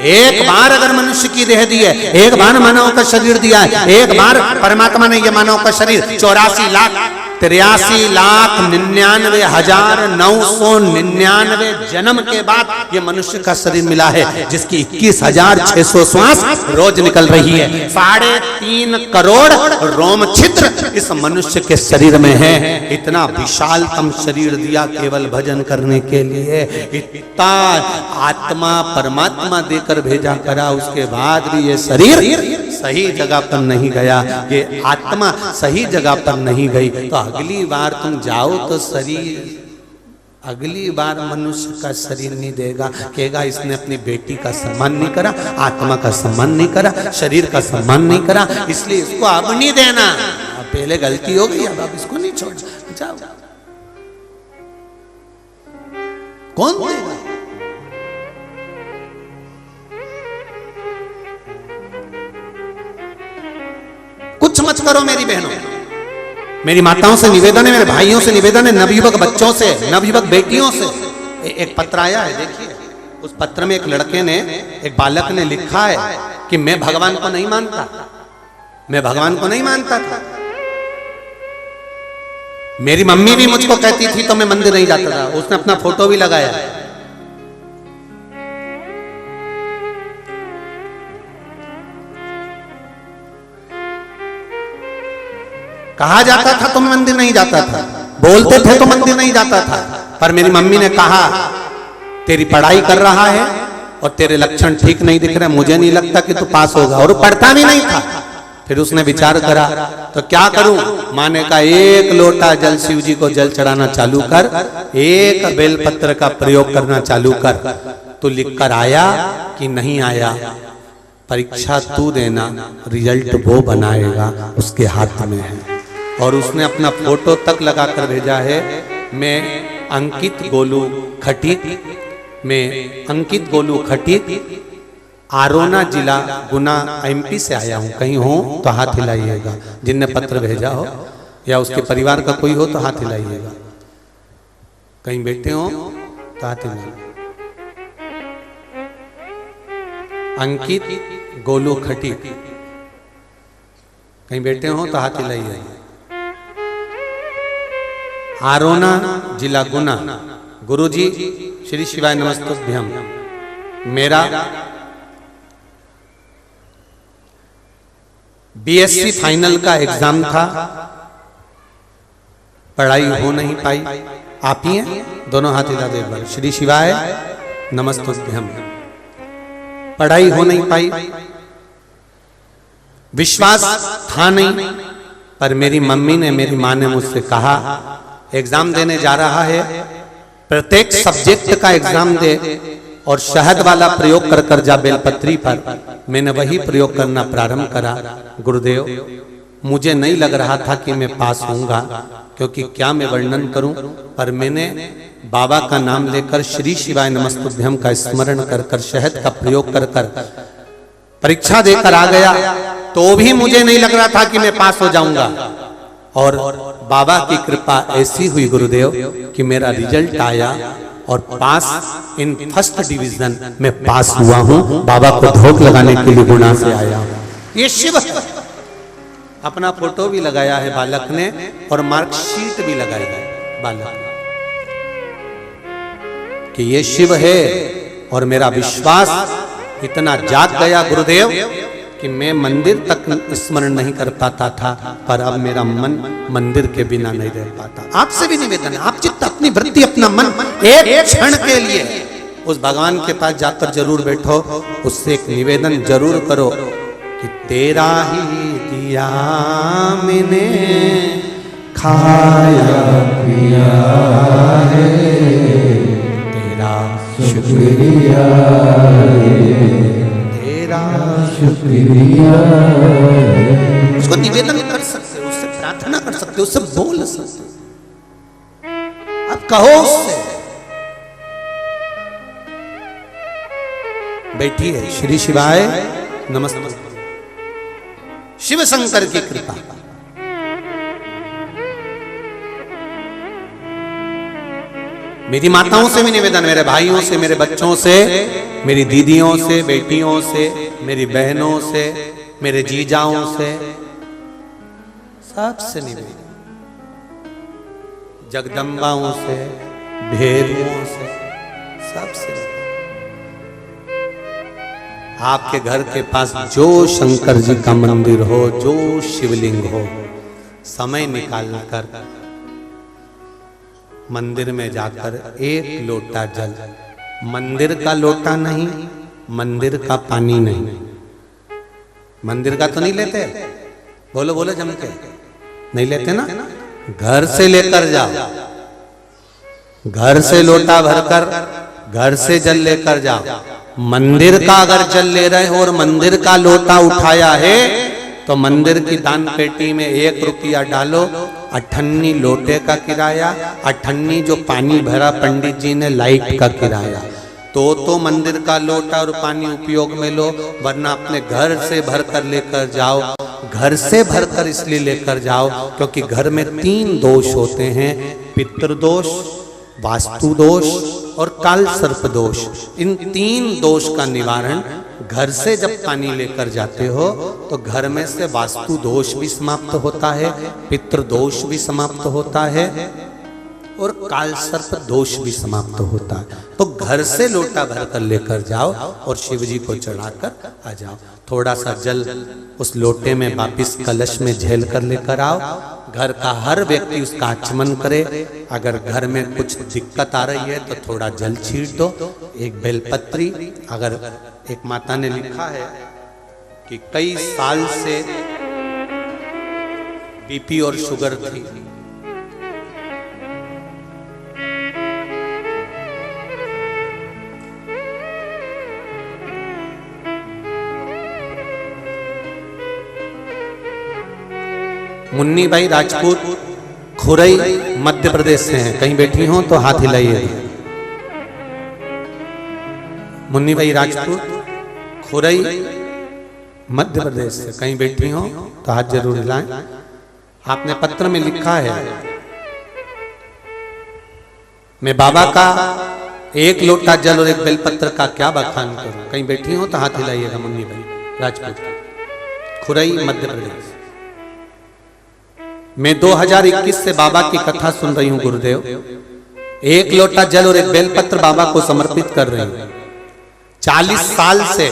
एक बार अगर मनुष्य की देह दी है, एक बार मानव का शरीर दिया है, एक बार परमात्मा ने ये मानव का शरीर 84,93,99,999 जन्म के बाद ये मनुष्य का शरीर मिला है, जिसकी 21,600 श्वास रोज निकल रही है। 3.5 करोड़ रोम छिद्र इस मनुष्य के शरीर में है। इतना विशालतम शरीर दिया केवल भजन करने के लिए। इतना आत्मा परमात्मा देकर भेजा करा, उसके बाद भी ये शरीर सही जगह पर नहीं गया, ये आत्मा सही जगह पर नहीं गई। तो अगली बार तुम जाओ तो शरीर, अगली बार मनुष्य का शरीर नहीं देगा, कहेगा इसने अपनी बेटी का सम्मान नहीं करा, आत्मा का सम्मान नहीं करा, शरीर का सम्मान नहीं करा, इसलिए इसको अब नहीं देना। अब पहले गलती हो गई, अब इसको नहीं छोड़, जाओ। कौन देगा? कुछ मत करो मेरी बहनों, मेरी माताओं से निवेदन है, मेरे भाइयों से निवेदन है, नवयुवक बच्चों से, नवयुवक बेटियों से। एक पत्र आया है, देखिए। उस पत्र में एक लड़के ने, एक बालक ने लिखा है कि मैं भगवान को नहीं मानता, मैं भगवान को नहीं मानता था। मेरी मम्मी भी मुझको कहती थी तो मैं मंदिर नहीं जाता था। उसने अपना फोटो भी लगाया। कहा जाता था तो मैं मंदिर नहीं जाता था, बोलते थे तो मंदिर नहीं जाता था, पर मेरी मम्मी ने कहा तेरी पढ़ाई कर रहा है और तेरे लक्षण ठीक नहीं दिख रहे, मुझे नहीं लगता कि तू पास होगा। और पढ़ता भी नहीं था। फिर उसने विचार करा तो क्या करूं। माँ ने कहा 1 लोटा जल शिव जी को जल चढ़ाना चालू कर, 1 बेलपत्र का प्रयोग करना चालू कर। तू लिख कर आया कि नहीं आया, परीक्षा तू देना, रिजल्ट वो बनाएगा, उसके हाथ में है। और उसने अपना फोटो तक लगा कर भेजा है, मैं अंकित गोलू खटीक, मैं अंकित गोलू खटीक, आरोना जिला गुना MP से आया हूँ। कहीं हो तो हाथ हिलाइएगा, जिनने पत्र भेजा हो या उसके परिवार का कोई हो तो हाथ हिलाइएगा। कहीं बैठे हो तो हाथ हिलाइए। अंकित गोलू खटीक, कहीं बैठे हो तो हाथ हिलाइए। आरोना जिला गुना, गुरुजी श्री शिवाय नमस्तुभ्यम। मेरा BSc फाइनल का एग्जाम था, पढ़ाई हो नहीं पाई। आप ही हैं, दोनों हाथ हिला दो एक बार। श्री शिवाय नमस्तुभ्यम। पढ़ाई हो नहीं पाई, विश्वास था नहीं, पर मेरी मम्मी ने, मेरी माँ ने मुझसे कहा एग्जाम देने जा रहा है, प्रत्येक सब्जेक्ट का एग्जाम दे और शहद वाला प्रयोग कर कर जा बेलपत्री पर। मैंने वही प्रयोग करना प्रारंभ करा। गुरुदेव, मुझे नहीं लग रहा था कि मैं पास होऊंगा, क्योंकि क्या मैं वर्णन करूं, पर मैंने बाबा का नाम लेकर श्री शिवाय नमस्तुभ्यम का स्मरण कर कर, शहद का प्रयोग कर कर परीक्षा देकर आ गया। तो भी मुझे नहीं लग रहा था कि मैं पास हो जाऊंगा। और बाबा की कृपा ऐसी हुई गुरुदेव कि मेरा रिजल्ट आया और पास इन फर्स्ट डिवीजन में पास हुआ हूं। बाबा को धोख लगाने के लिए गुना से आया हूं। ये शिव है। अपना फोटो भी लगाया है बालक ने और मार्कशीट भी लगाई है बालक ने कि ये शिव है और मेरा विश्वास इतना जाग गया गुरुदेव कि मैं मंदिर तक स्मरण नहीं कर पाता था, पर अब मेरा मन मंदिर के बिना नहीं रह पाता। आपसे भी निवेदन है, आप चित्त, अपनी वृत्ति, अपना मन एक क्षण के लिए उस भगवान के पास जाकर जरूर बैठो, उससे एक निवेदन जरूर करो कि तेरा ही दिया मैंने खाया पिया है, तेरा शुक्रिया तेरा शुक्रिया। उसको निवेदन कर सकते हो, उससे प्रार्थना कर सकते हो, उससे बोल सकते हो, अब कहो उससे। बैठिए। श्री शिवाय नमस्ते। शिव शंकर की कृपा। मेरी माताओं से भी निवेदन, मेरे भाइयों से, मेरे बच्चों से, मेरी दीदियों से, बेटियों से, मेरी बहनों से, मेरे जीजाओं से, सबसे निवेदन, जगदम्बाओं से, भेरुओं से, सबसे। आपके घर के पास जो शंकर जी का मंदिर हो, जो शिवलिंग हो, समय निकाल कर मंदिर में जाकर एक लोटा जल, मंदिर का लोटा नहीं, मंदिर का पानी नहीं, मंदिर का तो नहीं लेते, बोलो बोलो जम के, नहीं लेते ना, घर से लेकर जाओ, घर से लोटा भरकर घर से जल लेकर जाओ। मंदिर का अगर जल ले रहे हो और मंदिर का लोटा उठाया है तो मंदिर की दान पेटी में 1 रुपया डालो, 98 लोटे का किराया, 98 जो पानी भरा पंडित जी ने लाइट का किराया, तो मंदिर का लोटा और पानी उपयोग में लो, वरना अपने घर से भरकर लेकर जाओ। घर से भरकर इसलिए लेकर जाओ क्योंकि घर में 3 दोष होते हैं, पितृदोष, वास्तु दोष और काल सर्प दोष। इन 3 दोष का निवारण घर से जब पानी लेकर जाते हो तो घर में से वास्तु दोष भी समाप्त होता है, पितृ दोष भी समाप्त होता है और काल सर्प दोष भी समाप्त होता है। तो घर से लोटा भरकर लेकर जाओ और शिव जी को चढ़ाकर आ जाओ। थोड़ा सा जल उस लोटे में वापिस कलश में झेल कर लेकर आओ। घर का हर व्यक्ति उसका आचमन करे। अगर घर में कुछ दिक्कत आ रही है तो थोड़ा जल छीट दो, एक बेलपत्री। अगर एक माता ने लिखा है कि कई साल से बीपी और शुगर थी, मुन्नी भाई राजपूत खुरई मध्य प्रदेश से हैं, कहीं बैठी हो तो हाथ हिलाइए। मुन्नी भाई राजपूत खुरई मध्य प्रदेश से कहीं बैठी हो तो हाथ जरूर हिलाएं। आपने पत्र में लिखा है, मैं बाबा का 1 लोटा जल और 1 बेलपत्र का क्या बखान करूं। कहीं बैठी हो तो हाथ हिलाइएगा। मुन्नी भाई राजपूत खुरई मध्य प्रदेश। मैं 2021 से बाबा की कथा सुन रही हूं गुरुदेव। 1 लोटा जल और 1 बेलपत्र बाबा को समर्पित कर रही हूं। 40 साल से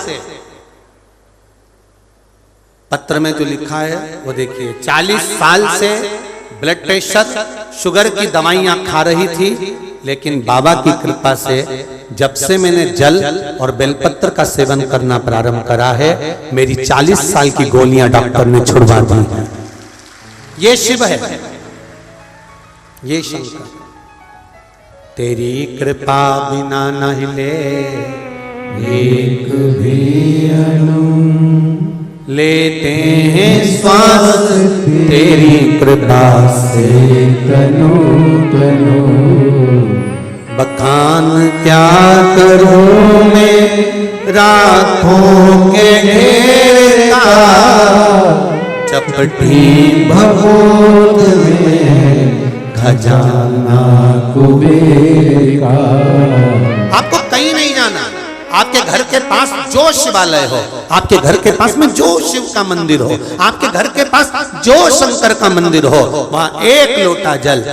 पत्र में जो लिखा है वो देखिए, 40 साल से ब्लड प्रेशर शुगर की दवाइयां खा रही थी, लेकिन बाबा की कृपा से जब से मैंने जल और बेलपत्र का सेवन करना प्रारंभ करा है, मेरी 40 साल की गोलियां डॉक्टर ने छुड़वा दी हैं। ये शिव है, ये शंकर। तेरी कृपा बिना न हिले एक भी अणु, लेते हैं श्वास तेरी कृपा से तनु तनु। बखान क्या करूं मैं रातों के ढेर का, चपटी भगोद में खजाना कुबेर का। आपको कहीं नहीं जाना, आपके घर के पास जो शिवालय हो, आपके घर के पास में जो शिव का मंदिर हो, आपके घर के पास जो शंकर का मंदिर हो, वहां 1 लोटा जल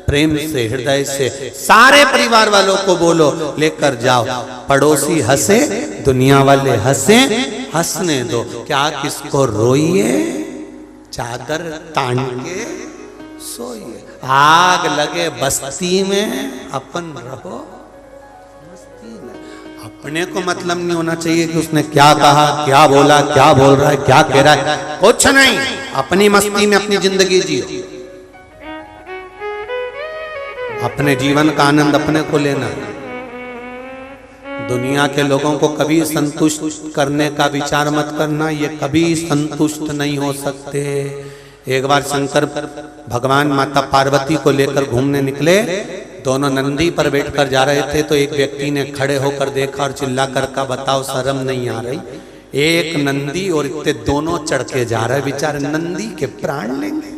प्रेम से हृदय से सारे परिवार वालों को बोलो लेकर जाओ। पड़ोसी हंसे, दुनिया वाले हंसे, हंसने दो। क्या किसको रोइए, चादर तान के सोइए। आग लगे बस्ती में, अपन रहो मस्ती में। अपने को मतलब नहीं होना चाहिए कि उसने क्या कहा, क्या बोला, क्या बोल रहा है, क्या कह रहा है, कुछ नहीं। अपनी मस्ती में अपनी जिंदगी जियो। अपने जीवन का आनंद अपने को लेना। दुनिया के लोगों को कभी संतुष्ट करने का विचार मत करना, ये कभी संतुष्ट नहीं हो सकते। एक बार शंकर भगवान माता पार्वती को लेकर घूमने निकले। दोनों नंदी पर बैठकर जा रहे थे तो एक व्यक्ति ने खड़े होकर देखा और चिल्ला कर कहा, बताओ शर्म नहीं आ रही, एक नंदी और इतने दोनों चढ़ के जा रहे, बेचारे नंदी के प्राण लेंगे।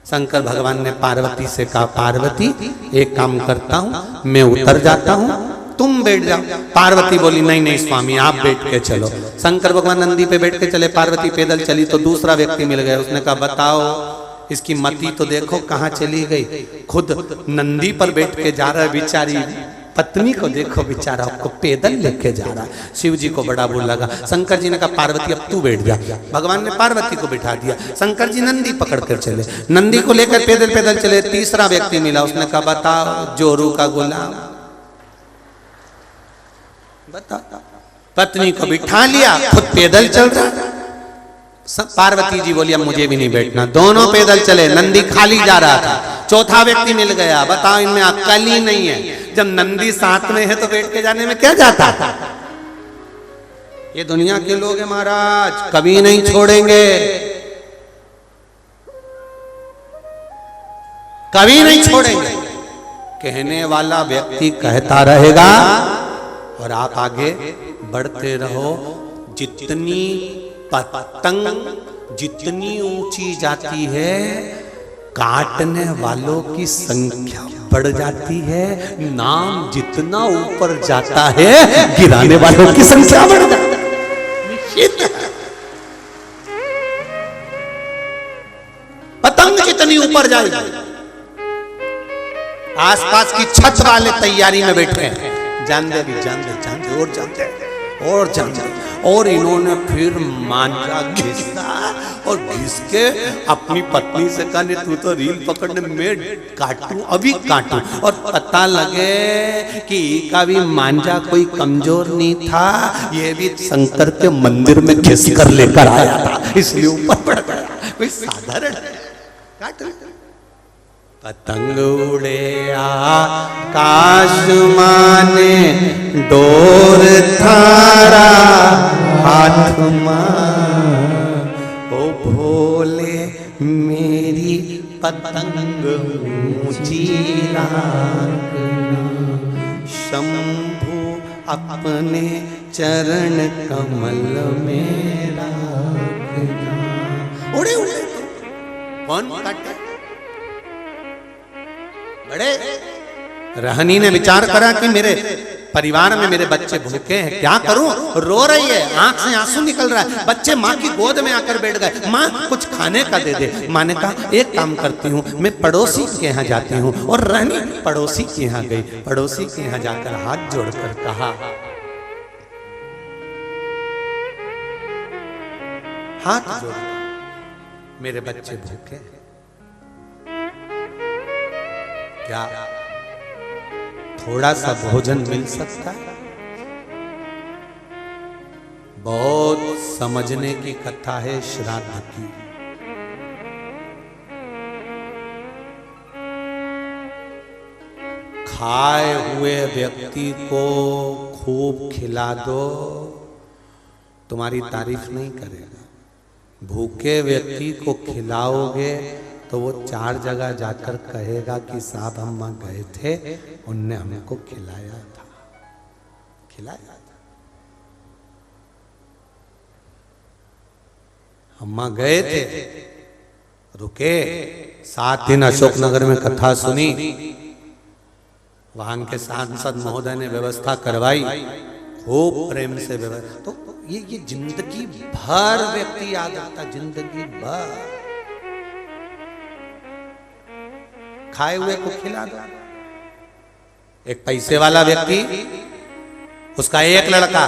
शंकर भगवान ने पार्वती से कहा, पार्वती एक काम करता हूं, मैं उतर जाता हूं, तुम बैठ जाओ। पार्वती बोली, नहीं नहीं स्वामी आप बैठ के चलो। शंकर भगवान नंदी पे बैठ के चले, पार्वती पैदल चली तो दूसरा व्यक्ति मिल गया। उसने कहा, बताओ इसकी मति तो देखो कहाँ चली गई, खुद नंदी पर बैठ के जा रहा है, बेचारी पत्नी को देखो, बेचारा आपको पैदल लेके जा रहा है। शिव जी को बड़ा बुरा लगा। शंकर जी ने कहा, पार्वती अब तू बैठ जा। भगवान ने पार्वती को बिठा दिया। शंकर जी नंदी पकड़ कर चले, नंदी को लेकर पैदल पैदल चले। तीसरा व्यक्ति मिला, उसने कहा, बताओ जोरू का गुलाम, बता। पत्नी को बिठा लिया, खुद पैदल चल रहा। पार्वती जी बोली, अब मुझे भी नहीं बैठना। दोनों पैदल चले, नंदी खाली जा रहा था। चौथा व्यक्ति मिल गया, बताओ इनमें अक्ल ही नहीं है। जब नंदी साथ में है तो बैठ के जाने में क्या जाता। ये दुनिया के लोग हैं महाराज, कभी नहीं छोड़ेंगे, कभी नहीं छोड़ेंगे। कहने वाला व्यक्ति कहता रहेगा और आप आगे बढ़ते रहो। जितनी पतंग जितनी ऊंची जाती है, काटने वालों की संख्या बढ़ जाती है। नाम जितना ऊपर जाता है, गिराने वालों की संख्या बढ़ जाती है। पतंग जितनी ऊपर जाएगी, आसपास की छत वाले तैयारी में बैठे हैं, जान दे भी, जान दे, जान दे और जान दे और जान दे। और इन्होंने फिर मांझा घिसा और घिस के अपनी पत्नी से कहा, नहीं तू तो रील पकड़ने में काटूं, अभी काटूं। और पता लगे कि का भी मांझा कोई कमजोर नहीं था, ये भी शंकर के मंदिर में घिस कर लेकर आया था, इसलिए ऊपर बढ़ गया। कोई साधारण काट। पतंग उड़े आकाश माने, डोर थारा हाथ मां। ओ भोले मेरी पतंग ऊंची राखना, शंभु अपने चरण कमल में राखना। उड़े उड़े कौन काटे? बड़े रहनी ने विचार करा कि मेरे परिवार में मेरे बच्चे भूखे हैं, क्या करूं? रो रही है, आंख से आंसू निकल रहा है, बच्चे माँ की गोद में आकर बैठ गए। माँ कुछ खाने का दे दे। माँ ने कहा, एक काम करती हूँ, मैं पड़ोसी के यहाँ जाती हूँ। और रहनी पड़ोसी के यहाँ गई। पड़ोसी के यहाँ जाकर हाथ जोड़कर कहा, हाथ जोड़, मेरे बच्चे भूखे हैं, क्या थोड़ा सा भोजन मिल सकता है? बहुत समझने की कथा है श्राद्ध की। खाए हुए व्यक्ति को खूब खिला दो, तुम्हारी तारीफ नहीं करेगा। भूखे व्यक्ति को खिलाओगे तो वो 4 जगह जाकर कहेगा कि साहब हम वहां गए थे, उनने हमको खिलाया था, खिलाया था। हम वहां गए थे, रुके, 7 दिन अशोकनगर में कथा सुनी, वहां के सांसद महोदय ने व्यवस्था करवाई, खूब प्रेम से व्यवस्था। तो ये जिंदगी भर व्यक्ति याद आता, जिंदगी भर। खाए हुए को खिला दो। एक पैसे वाला व्यक्ति, उसका एक लड़का,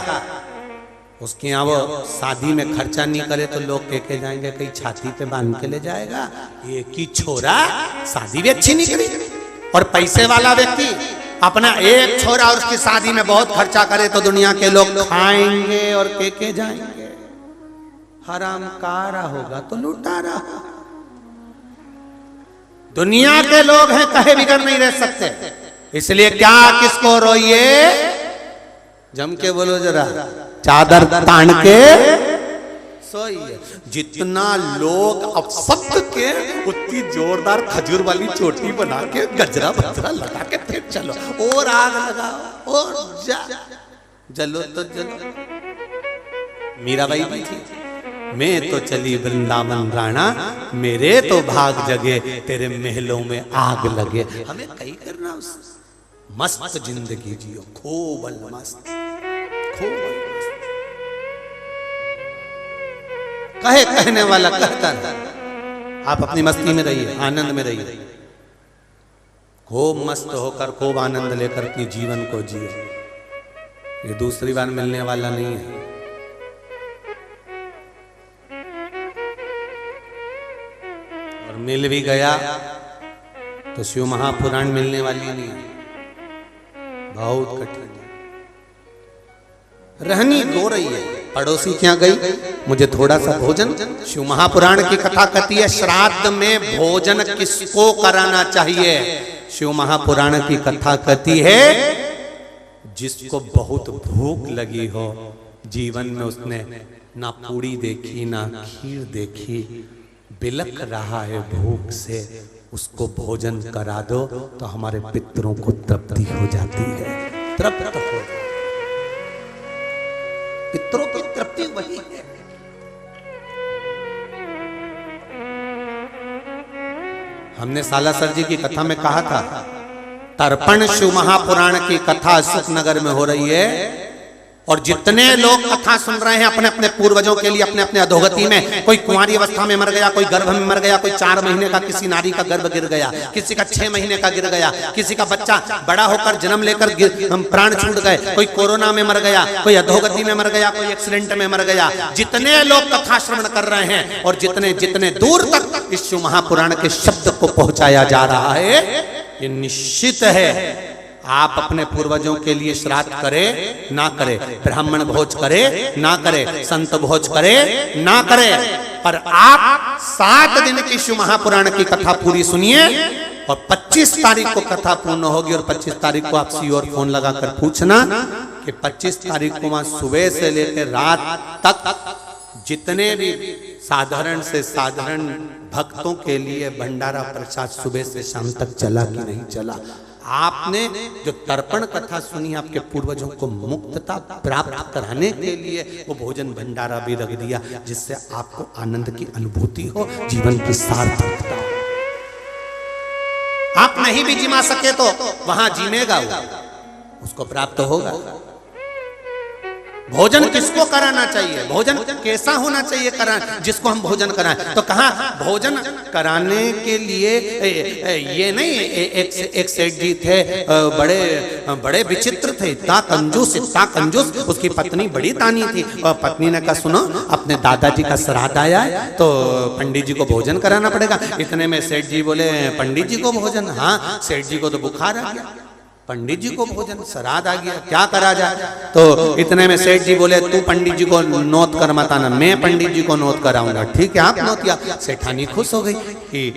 उसके यहाँ वो शादी में खर्चा नहीं करे तो लोग कह जाएंगे कहीं छाती पे बांध के ले जाएगा, एक ही छोरा शादी भी अच्छी नहीं करी। और पैसे वाला व्यक्ति अपना एक छोरा और उसकी शादी में बहुत खर्चा करे तो दुनिया के लोग खाएंगे और के जाएंगे। हराम कारा होगा तो लुटारा। दुनिया के लोग हैं, कहे बिगड़ नहीं रह सकते। इसलिए क्या किसको रोइए, जम के बोलो जरा, चादर तान के सोइए। जितना लोग अपसत्य के उतनी जोरदार खजूर वाली चोटी बना के गजरा बजरा लगा के फिर चलो और आग लगाओ और जलो तो जलो। मीराबाई भी थी, मैं तो चली वृंदावन राणा, मेरे तो भाग जगे, तेरे महलों में आग लगे। हमें कहीं करना, उस मस्त जिंदगी जियो, खूब मस्त, खूब मस्त। कहे कहने वाला कहता है, आप अपनी मस्ती में रहिए, आनंद में रहिए, खूब मस्त होकर खूब आनंद लेकर अपने जीवन को जिए। ये दूसरी बार मिलने वाला नहीं है। और मिल भी गया तो शिव महापुराण मिलने वाली नहीं है, बहुत कठिन है। रहनी दो रही है, पड़ोसी क्या गई, मुझे थोड़ा सा भोजन। शिव महापुराण की कथा कहती है श्राद्ध में भोजन किसको कराना चाहिए। शिव महापुराण की कथा कहती है जिसको बहुत भूख लगी हो, जीवन में उसने ना पूरी देखी ना खीर देखी, बिलख रहा है भूख से, उसको भोजन करा दो तो हमारे पितरों को तृप्ति हो जाती है। तृप्त हो, पितरों की तृप्ति वही है। हमने सालासर जी की कथा में कहा था, तर्पण शिव महापुराण की कथा सुखनगर में हो रही है और जितने लोग कथा सुन रहे हैं अपने अपने पूर्वजों के लिए, अपने अपने अधोगति में, कोई कुंवारी अवस्था में मर गया, कोई गर्भ में मर गया, कोई 4 महीने का किसी नारी का गर्भ गिर गया, किसी का 6 महीने का गिर गया, किसी का बच्चा बड़ा होकर जन्म लेकर प्राण छूट गए, कोई कोरोना में मर गया, कोई अधोगति में मर गया, कोई एक्सीडेंट में मर गया। जितने लोग कथा श्रवण कर रहे हैं और जितने जितने दूर तक इस शिव महापुराण के शब्द को पहुंचाया जा रहा है, ये निश्चित है आप अपने पूर्वजों के लिए श्राद्ध करे ना करे, ब्राह्मण भोज करे ना करे, संत भोज करे ना करे, पर आप 7 दिन की शिव महापुराण की कथा पूरी सुनिए और 25 तारीख को कथा पूर्ण होगी। और 25 तारीख को आप सीओर फोन लगाकर पूछना कि 25 तारीख को वहां सुबह से लेकर रात तक जितने भी साधारण से साधारण भक्तों के लिए भंडारा प्रसाद सुबह से शाम तक चला कि नहीं चला। आपने जो तर्पण कथा सुनी, आपके पूर्वजों को मुक्तता प्राप्त कराने के लिए वो भोजन भंडारा भी रख दिया, जिससे आपको आनंद की अनुभूति हो, जीवन की सार्थकता। आप नहीं भी जिमा सके तो वहां जीनेगा वो, उसको प्राप्त होगा। भोजन किसको कराना चाहिए, भोजन कैसा होना चाहिए कराना, जिसको हम भोजन कराएं तो कहा भोजन कराने के लिए ये नहीं, एक सेठ जी थे, बड़े बड़े विचित्र थे, इतना कंजूस, उसकी पत्नी बड़ी तानी थी। और पत्नी ने कहा सुनो, अपने दादाजी का श्राद्ध आया है तो पंडित जी को भोजन कराना पड़ेगा। इतने में सेठ जी बोले पंडित जी को भोजन? हाँ, सेठ जी को तो बुखार आ गया, पंडित जी को भोजन, श्राद्ध आ गया, क्या करा जाए। तो इतने में सेठ जी बोले तू पंडित जी को नोत कर मत आना, मैं पंडित जी को नोत कराऊंगा। ठीक है, आप नोत किया। सेठानी खुश हो गई कि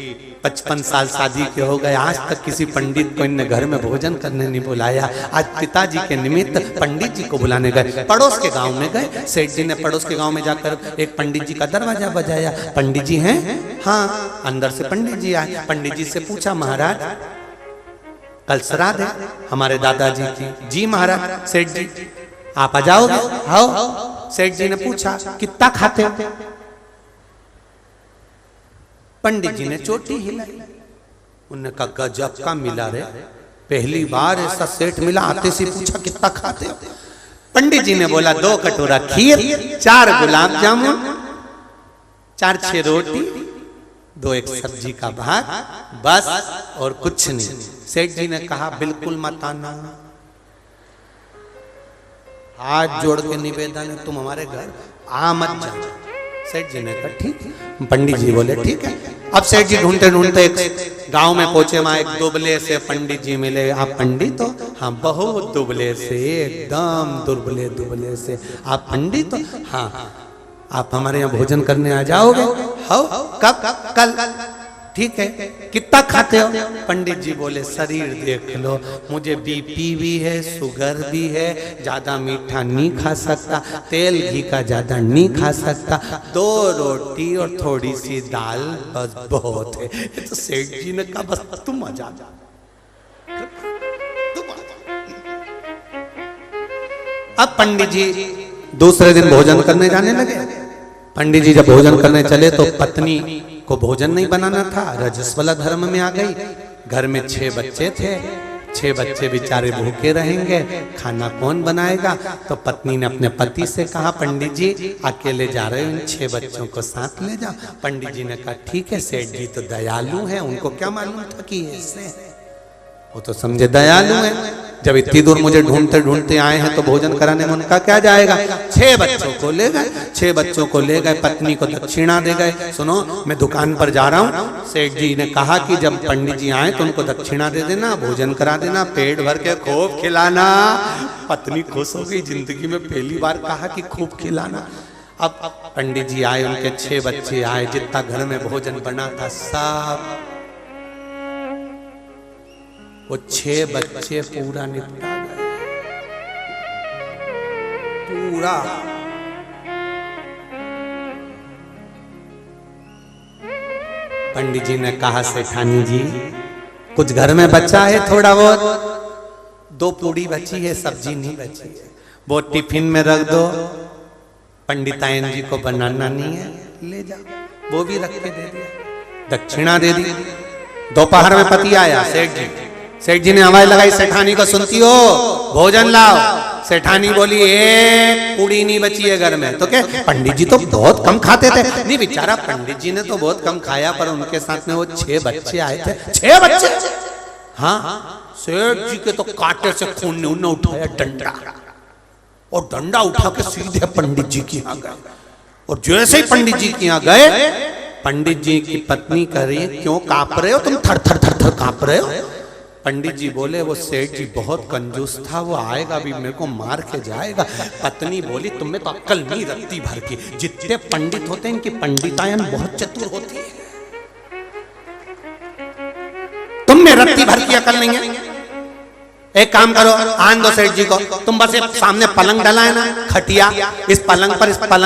55 साल शादी के हो गए, आज तक किसी पंडित को इनने घर में भोजन करने नहीं बुलाया। आज पिताजी के निमित्त पंडित जी को बुलाने गए, पड़ोस के गांव में गए। सेठ जी ने पड़ोस के गांव में जाकर एक पंडित जी का दरवाजा बजाया। पंडित जी हैं? हाँ। अंदर से पंडित जी आए। पंडित जी से पूछा महाराज कल श्राद्ध है हमारे दादाजी की। जी महाराज। सेठ जी आप आ जाओगे? आओ। सेठ जी ने पूछा कितना खाते हो? पंडित जी ने चोटी हिलाई। उन्होंने कहा गजब का मिला रे, पहली बार ऐसा सेठ मिला, आते से पूछा कितना खाते हो? पंडित जी ने बोला 2 कटोरा खीर, 4 गुलाब जामुन, 4-6 रोटी, दो एक सब्जी का भाग बस और कुछ नहीं। सेठ जी ने कहा बिल्कुल मत आना, हाथ जोड़ के निवेदन है तुम हमारे घर आ मत जाना। सेठ जी ने कहा ठीक है। पंडित जी बोले ठीक है। अब सेठ जी ढूंढते ढूंढते एक गांव में पहुंचे, वहां एक दुबले से पंडित जी मिले। आप पंडित हो? हाँ बहुत दुबले से, एकदम दुबले दुबले से। आप पंडित हो? हाँ। आप हमारे यहाँ भोजन करने आ जाओगे? हो कब? कल। ठीक है। कितना खाते हो? पंडित जी बोले शरीर देख लो, मुझे बीपी भी है, शुगर भी है, ज्यादा मीठा नहीं खा सकता, तेल घी का ज्यादा नहीं खा सकता, 2 रोटी और थोड़ी सी दाल बस बहुत है। तो सेठ जी ने कहा बस तुम आ जा। अब पंडित जी दूसरे दिन भोजन करने जाने लगे। पंडित जी जब भोजन करने चले तो पत्नी को भोजन नहीं बनाना था, रजस्वला धर्म में आ गई। घर में 6 बच्चे थे, 6 बच्चे बेचारे भूखे रहेंगे, खाना कौन बनाएगा? तो पत्नी ने अपने पति से कहा पंडित जी अकेले जा रहे हो, इन 6 बच्चों को साथ ले जाओ। पंडित जी ने कहा ठीक है। सेठ जी तो दयालु हैं, उनको क्या मालूम था कि ऐसे, वो तो समझे दयालु है। जब इतनी दूर मुझे ढूंढते ढूंढते आए हैं तो भोजन कराने में उनका क्या जाएगा। 6 बच्चों को ले गए, 6 बच्चों को ले गए, पत्नी को दक्षिणा दे गए। सुनो मैं दुकान पर जा रहा हूँ, सेठ जी ने कहा कि जब पंडित जी आए तो उनको दक्षिणा दे देना, भोजन करा देना, पेट भर के खूब खिलाना। पत्नी खुश हो गई, जिंदगी में पहली बार कहा कि खूब खिलाना। अब पंडित जी आए, उनके 6 बच्चे आए, जितना घर में भोजन बना था सब, वो 6 बच्चे पूरा निपटा गए, पूरा। पंडित जी ने कहा सेठानी जी कुछ घर में बचा है थोड़ा बहुत, 2 पूड़ी बची है, सब्जी नहीं बची है, वो टिफिन में रख दो। पंडितायन जी को बनाना नहीं है, ले जाओ। वो भी रख के दे दिया, दक्षिणा दे दी। दोपहर में पति आया, सेठ जी ने आवाज लगाई सेठानी को, सुनती हो भोजन लाओ। सेठानी बोली एक पूड़ी नहीं बची है घर में। तो क्या पंडित जी तो बहुत कम खाते थे? नहीं बेचारा पंडित जी ने तो बहुत कम खाया, पर उनके साथ में वो 6 बच्चे आए थे। 6 बच्चे? हाँ। सेठ जी के तो कांटे से खून ने उठाया डंडा, और डंडा उठा के सीधे पंडित जी के यहाँ गए। और जैसे ही पंडित जी के यहाँ गए, पंडित जी की पत्नी कह रही है क्यों कांप रहे हो तुम, थर थर थर थर कांप रहे हो? पंडित जी बोले वो सेठ जी बहुत कंजूस था, वो आएगा भी मेरे को मार के जाएगा। पत्नी बोली तुम्हें तो अक्ल नहीं रत्ती भर की, जितने पंडित होते हैं इनकी पंडितायन बहुत चतुर होती है, तुम में रत्ती भर की अकल नहीं है। एक काम करो, आन दो सेठ जी को, तुम बस सामने पलंग डला है ना खटिया, इस पलंग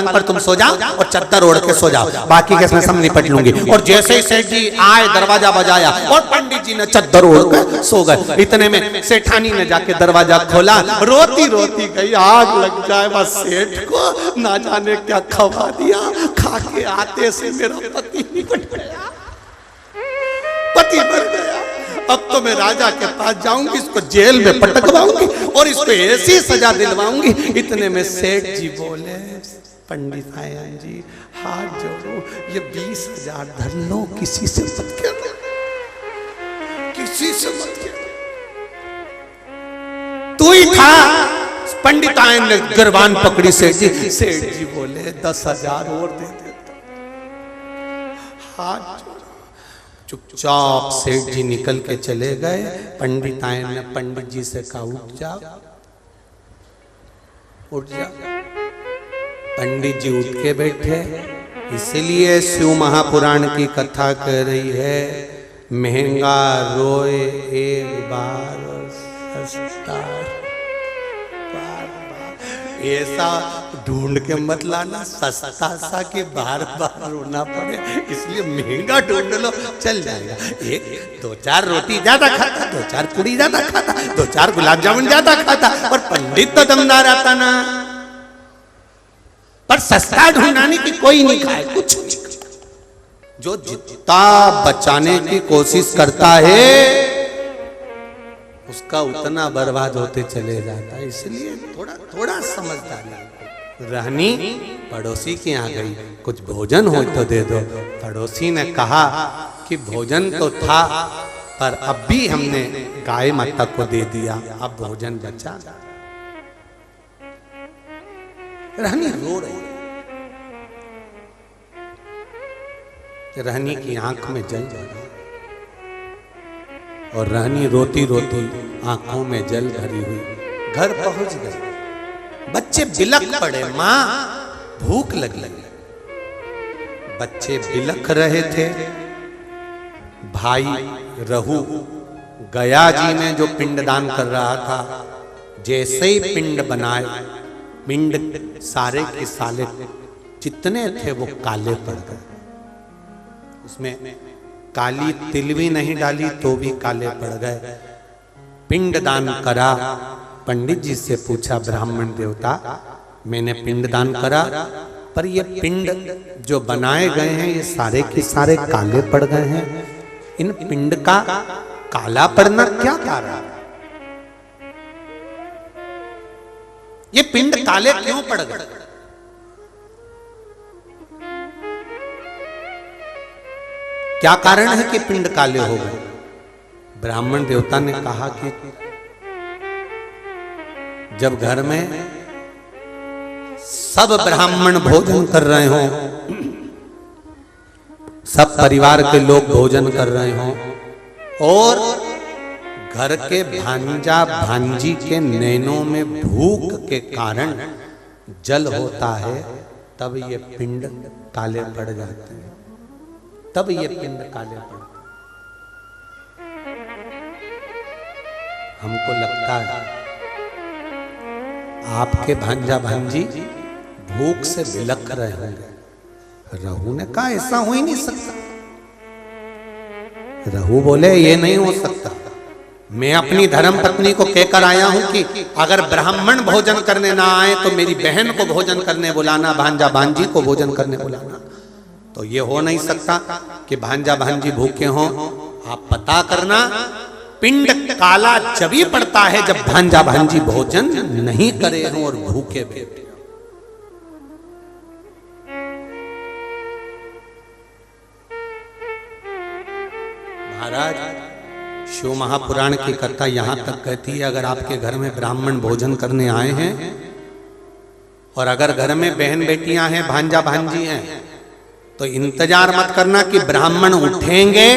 पर तुम सो जाओ और चद्दर ओढ़ के सो जाओ, बाकी के मैं सब निपट लूंगी। और जैसे ही सेठ जी आए दरवाजा बजाया और पंडित जी ने चद्दर ओढ़ के सो गए। इतने में सेठानी ने जाके दरवाजा खोला, रोती रोती गई आग लग जाए बस सेठ को, ना जाने क्या खवा दिया, खा के आते से मेरा पति निकट गया, पति मर गया। अब तो मैं राजा के पास जाऊंगी, इसको जेल में पटकवाऊंगी और इसको ऐसी सजा दिलवाऊंगी। इतने में सेठ जी बोले पंडित आयन जी हाथ जोड़ो, ये 20,000 धर लो, किसी से मत कहना, किसी से मत कहना। तू ही था। पंडित आयन ने गिरबान पकड़ी सेठ जी। सेठ जी बोले 10,000 और दे देता। हाथ चुपचाप सेठ जी निकल के चले गए। पंडित आयन ने पंडित जी से कहा उठ जा, उठ जा। पंडित जी उठ के बैठे। इसलिए शिव महापुराण की कथा कह रही है महंगा रोए एक बार सस्ता ऐसा ढूंढ के मत लाना, सस्ता सा के बार बार रोना पड़े, इसलिए महंगा ढूंढ लो, चल जाएगा। 1-2-4 रोटी ज्यादा खाता, 2-4 पूड़ी ज्यादा खाता, 2-4 गुलाब जामुन ज्यादा खाता, और पंडित तो दमदार आता ना। पर सस्ता ढूंढाने की कोई नहीं खाए, कुछ नहीं। जो जितना बचाने की कोशिश करता है उसका उतना बर्बाद होते चले जाता है। इसलिए थोड़ा थोड़ा समझदारी रहनी पड़ोसी के यहाँ गई, कुछ भोजन हो तो दे दो। पड़ोसी ने कहा कि भोजन तो था, पर अब भी हमने गाय माता को दे दिया, अब भोजन बचा। रहनी रो रही, रहनी की आंख में जल जा रहा, और रहनी रोती रोती आंखों में जल भरी हुई घर पहुंच गई। बच्चे बिलख पड़े, मां भूख लगी। बच्चे बिलख रहे थे। भाई रहू गया जी में जो पिंडदान कर रहा था, जैसे ही पिंड बनाए, पिंड सारे के सारे जितने थे वो काले पड़ गए। उसमें काली तिल भी नहीं डाली तो भी काले पड़ गए। पिंडदान करा, पंडित जी से पूछा ब्राह्मण देवता, मैंने पिंडदान करा, पर ये पिंड जो बनाए गए हैं ये सारे के सारे काले पड़ गए हैं, इन पिंड का काला पड़ना क्या कारण है? ये पिंड काले क्यों पड़ गए? क्या कारण है कि पिंड काले हो गए? ब्राह्मण देवता ने कहा कि जब घर में सब ब्राह्मण भोजन कर रहे हो, सब परिवार के लोग भोजन कर रहे हो, और घर के भांजा भांजी के नैनों में भूख के कारण जल होता है, तब ये पिंड काले पड़ जाते हैं, तब ये पिंड काले पड़ते हैं। हमको लगता है आपके भांजा भांजी भूख से बिलख रहे होंगे। रहू ने कहा ऐसा हो ही नहीं सकता। रहू बोले ये नहीं हो सकता, मैं अपनी धर्म पत्नी को कहकर आया हूं कि अगर ब्राह्मण भोजन करने ना आए तो मेरी बहन को भोजन करने बुलाना, भांजा भांजी को भोजन करने बुलाना। तो ये हो नहीं सकता कि भांजा भांजी भूखे हों। आप पता करना, पिंड काला जब ही पड़ता है जब भांजा भांजी भोजन नहीं करे हों और भूखे बैठे। महाराज, शिव महापुराण की कथा यहां तक कहती है, अगर आपके घर में ब्राह्मण भोजन करने आए हैं और अगर घर में बहन बेटियां हैं, भांजा भांजी हैं, तो इंतजार मत करना कि ब्राह्मण उठेंगे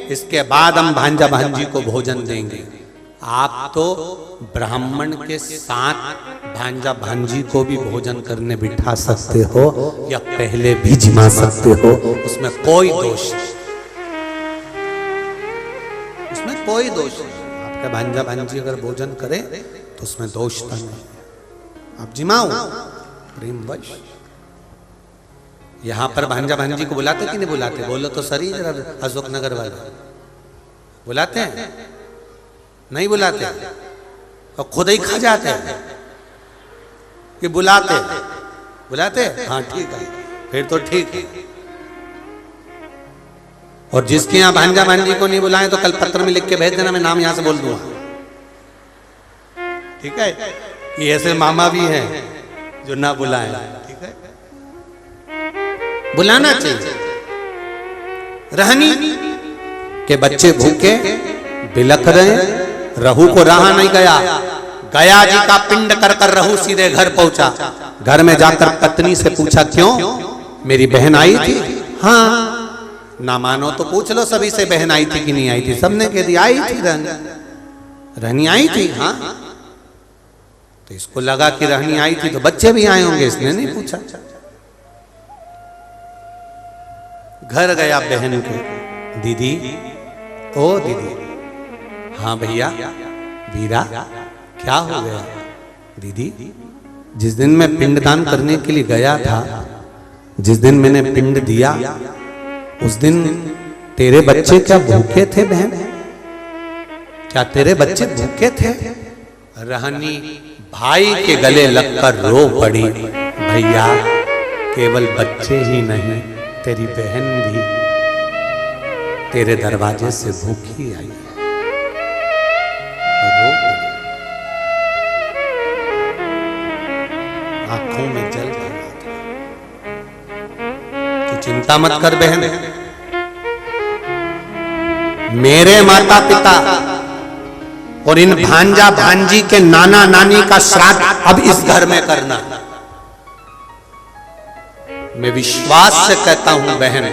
इसके बाद हम भांजा भांजी को भोजन देंगे। आप तो ब्राह्मण के साथ भांजा भांजी को भी भोजन करने बिठा सकते हो या पहले भी जिमा सकते हो, उसमें कोई दोष नहीं, उसमें कोई दोष नहीं। आपका भांजा भांजी अगर भोजन करे तो उसमें दोष नहीं, आप जिमाओ प्रेमवश। यहां पर भांजा भांजी को बुलाते कि नहीं बुलाते? बोलो तो सही, जरा अशोक नगर वाले बुलाते हैं? नहीं बुलाते, और खुद ही खा जाते हैं कि बुलाते बुलाते। हाँ ठीक है, फिर तो ठीक है। और जिसके यहाँ भांजा भांजी को नहीं बुलाए तो कल पत्र में लिख के भेज देना, मैं नाम यहां से बोल दूंगा, ठीक है? ये ऐसे मामा भी हैं जो ना बुलाए, ठीक है? बुलाना चाहिए। रहनी के बच्चे भूखे बिलख रहे, रहू को रहा नहीं गया, गया जी का पिंड कर कर रहू सीधे घर पहुंचा। घर में जाकर पत्नी से पूछा, क्यों मेरी बहन आई थी? हाँ। ना मानो तो पूछ लो सभी से, बहन आई थी कि नहीं आई थी? सबने कह दिया आई थी, रहनी आई थी। हाँ, तो इसको लगा कि रहनी आई थी तो बच्चे भी आए होंगे, इसने नहीं पूछा। घर गया बहन के, दीदी, ओ दीदी। हाँ भैया, वीरा क्या हो गया? दीदी, जिस दिन मैं पिंडदान करने के लिए गया था, जिस दिन मैंने पिंड दिया, उस दिन तेरे बच्चे क्या भूखे थे? बहन, क्या तेरे बच्चे भूखे थे? रहनी भाई के गले लगकर रो पड़ी, भैया केवल बच्चे ही नहीं, तेरी बहन भी तेरे दरवाजे से भूखी आई है। रो पड़ी, आंखों में जल चिंता मत कर बहन, मेरे माता पिता और इन भांजा भांजी के नाना नानी का श्राद्ध अब इस घर में करना। मैं विश्वास से कहता हूं बहन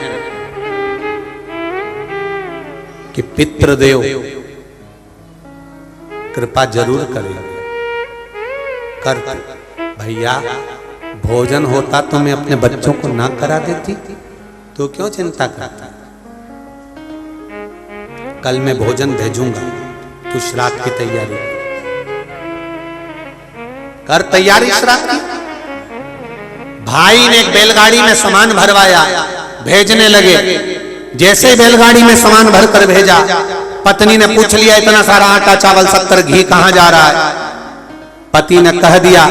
कि पितृदेव कृपा जरूर करेंगे। करते भैया, भोजन होता तो मैं अपने बच्चों को ना करा देती, तो क्यों चिंता करता? कल मैं भोजन भेजूंगा, तू श्राद्ध की तैयारी कर। तैयारी श्राद्ध की। भाई ने एक बैलगाड़ी में सामान भरवाया, भेजने लगे। जैसे बैलगाड़ी में सामान भरकर भेजा, पत्नी ने पूछ लिया इतना सारा आटा चावल शक्कर घी कहां जा रहा है? पति ने कह दिया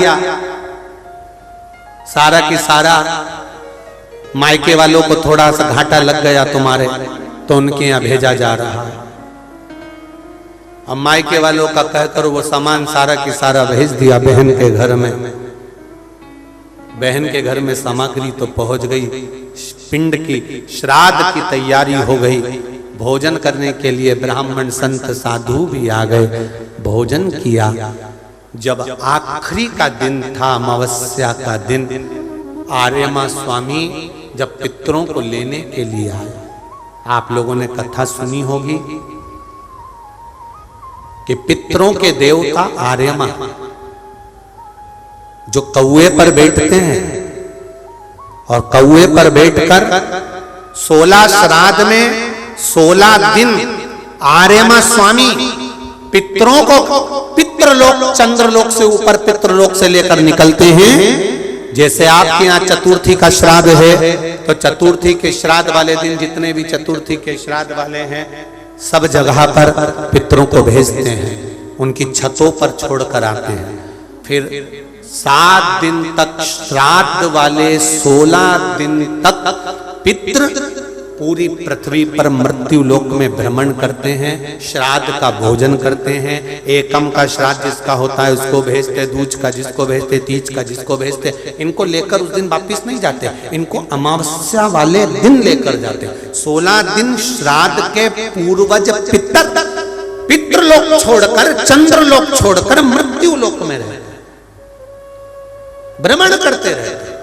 सारा की सारा मायके वालों को थोड़ा सा घाटा लग गया तुम्हारे, तो उनके यहां भेजा जा रहा है। अब मायके वालों का कहकर वो सामान सारा की सारा भेज दिया बहन के घर में। बहन के घर में सामग्री तो पहुंच गई, पिंड की श्राद्ध की तैयारी हो गई। भोजन करने के लिए ब्राह्मण संत साधु भी आ गए, भोजन किया। जब आखिरी का दिन था, अमावस्या का दिन, आर्यमा स्वामी जब पितरों को लेने के लिए आए, आप लोगों ने कथा सुनी होगी कि पितरों के देवता आर्यमा जो कौए पर बैठते हैं और कौए पर बैठकर 16 श्राद्ध में 16 दिन आर्यमा स्वामी पितरों को पितृलोक चंद्रलोक से ऊपर पितृलोक से लेकर निकलते हैं। जैसे आपके यहाँ चतुर्थी का श्राद्ध है, तो चतुर्थी के श्राद्ध वाले दिन जितने भी चतुर्थी के श्राद्ध वाले हैं, सब जगह पर पितरों को भेजते हैं, उनकी छतों पर छोड़कर आते हैं। फिर 7 दिन तक श्राद्ध वाले 16 दिन तक पितृ पूरी पृथ्वी पर मृत्यु लोक में भ्रमण करते हैं, श्राद्ध का भोजन करते हैं। एकम का श्राद्ध जिसका होता है उसको भेजते, दूज का जिसको भेजते, तीज का जिसको भेजते। इनको लेकर उस दिन वापिस नहीं जाते, इनको अमावस्या वाले दिन लेकर जाते। 16 दिन श्राद्ध के पूर्वज पितृलोक छोड़कर, चंद्रलोक छोड़कर मृत्यु लोक में रहते, भ्रमण करते रहते।